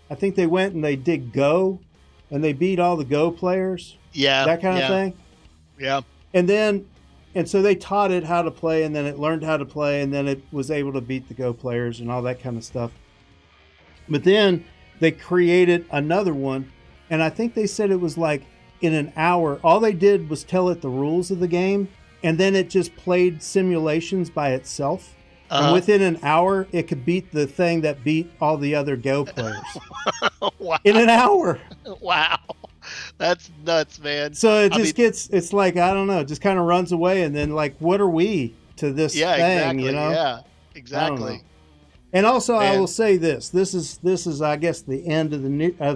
I think they went and they did Go, and they beat all the Go players. Yeah, that kind of thing. Yeah, and so they taught it how to play, and then it learned how to play, and then it was able to beat the Go players and all that kind of stuff. But then they created another one, and I think they said it was like in an hour. All they did was tell it the rules of the game, and then it just played simulations by itself. And within an hour, it could beat the thing that beat all the other Go players. Wow. In an hour. Wow. That's nuts, man. So it it's like, I don't know, it just kind of runs away. And then like, what are we to this thing, exactly, you know? Yeah, exactly. And also Man. I will say this is, I guess, the end of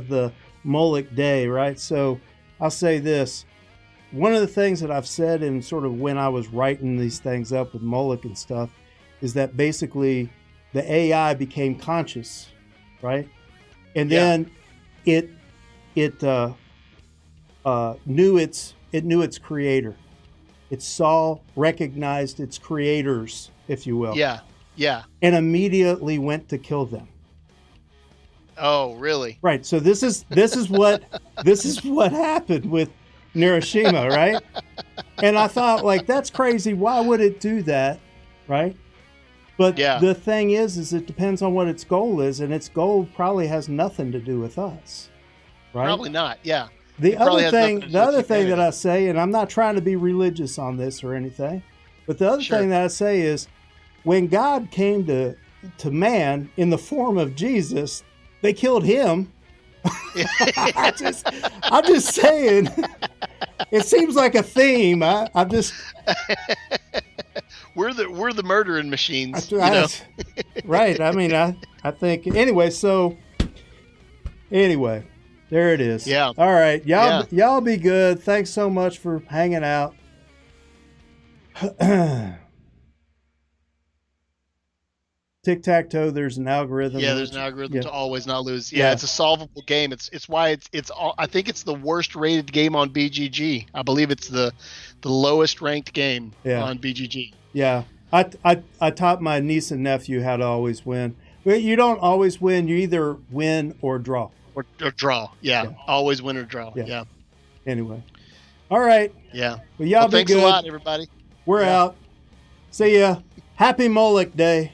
the Moloch day, right? So I'll say this. One of the things that I've said in sort of when I was writing these things up with Moloch and stuff is that basically the AI became conscious, right? And then it knew its creator. It recognized its creators, if you will. Yeah, yeah. And immediately went to kill them. Oh, really? Right. So this is what happened with Neuroshima, right? And I thought, like, that's crazy. Why would it do that, right? But the thing is it depends on what its goal is, and its goal probably has nothing to do with us, right? Probably not. Yeah. The other thing humanity. that I say, and I'm not trying to be religious on this or anything, but the other thing that I say is, when God came to man in the form of Jesus, they killed him. I'm just saying. It seems like a theme. I'm just. We're the murdering machines. Right. I mean, I think anyway. So anyway, there it is. Yeah. All right, y'all be good. Thanks so much for hanging out. Tic-tac-toe, there's an algorithm. Yeah, there's an algorithm to always not lose. Yeah, it's a solvable game. It's why it's all, I think it's the worst rated game on BGG. I believe it's the lowest ranked game on BGG. Yeah. I taught my niece and nephew how to always win. But you don't always win. You either win or draw. Or draw. Yeah. Always win or draw. Yeah. Anyway. All right. Yeah. Well, y'all be thanks good. a lot, everybody. We're out. See ya. Happy Moloch Day.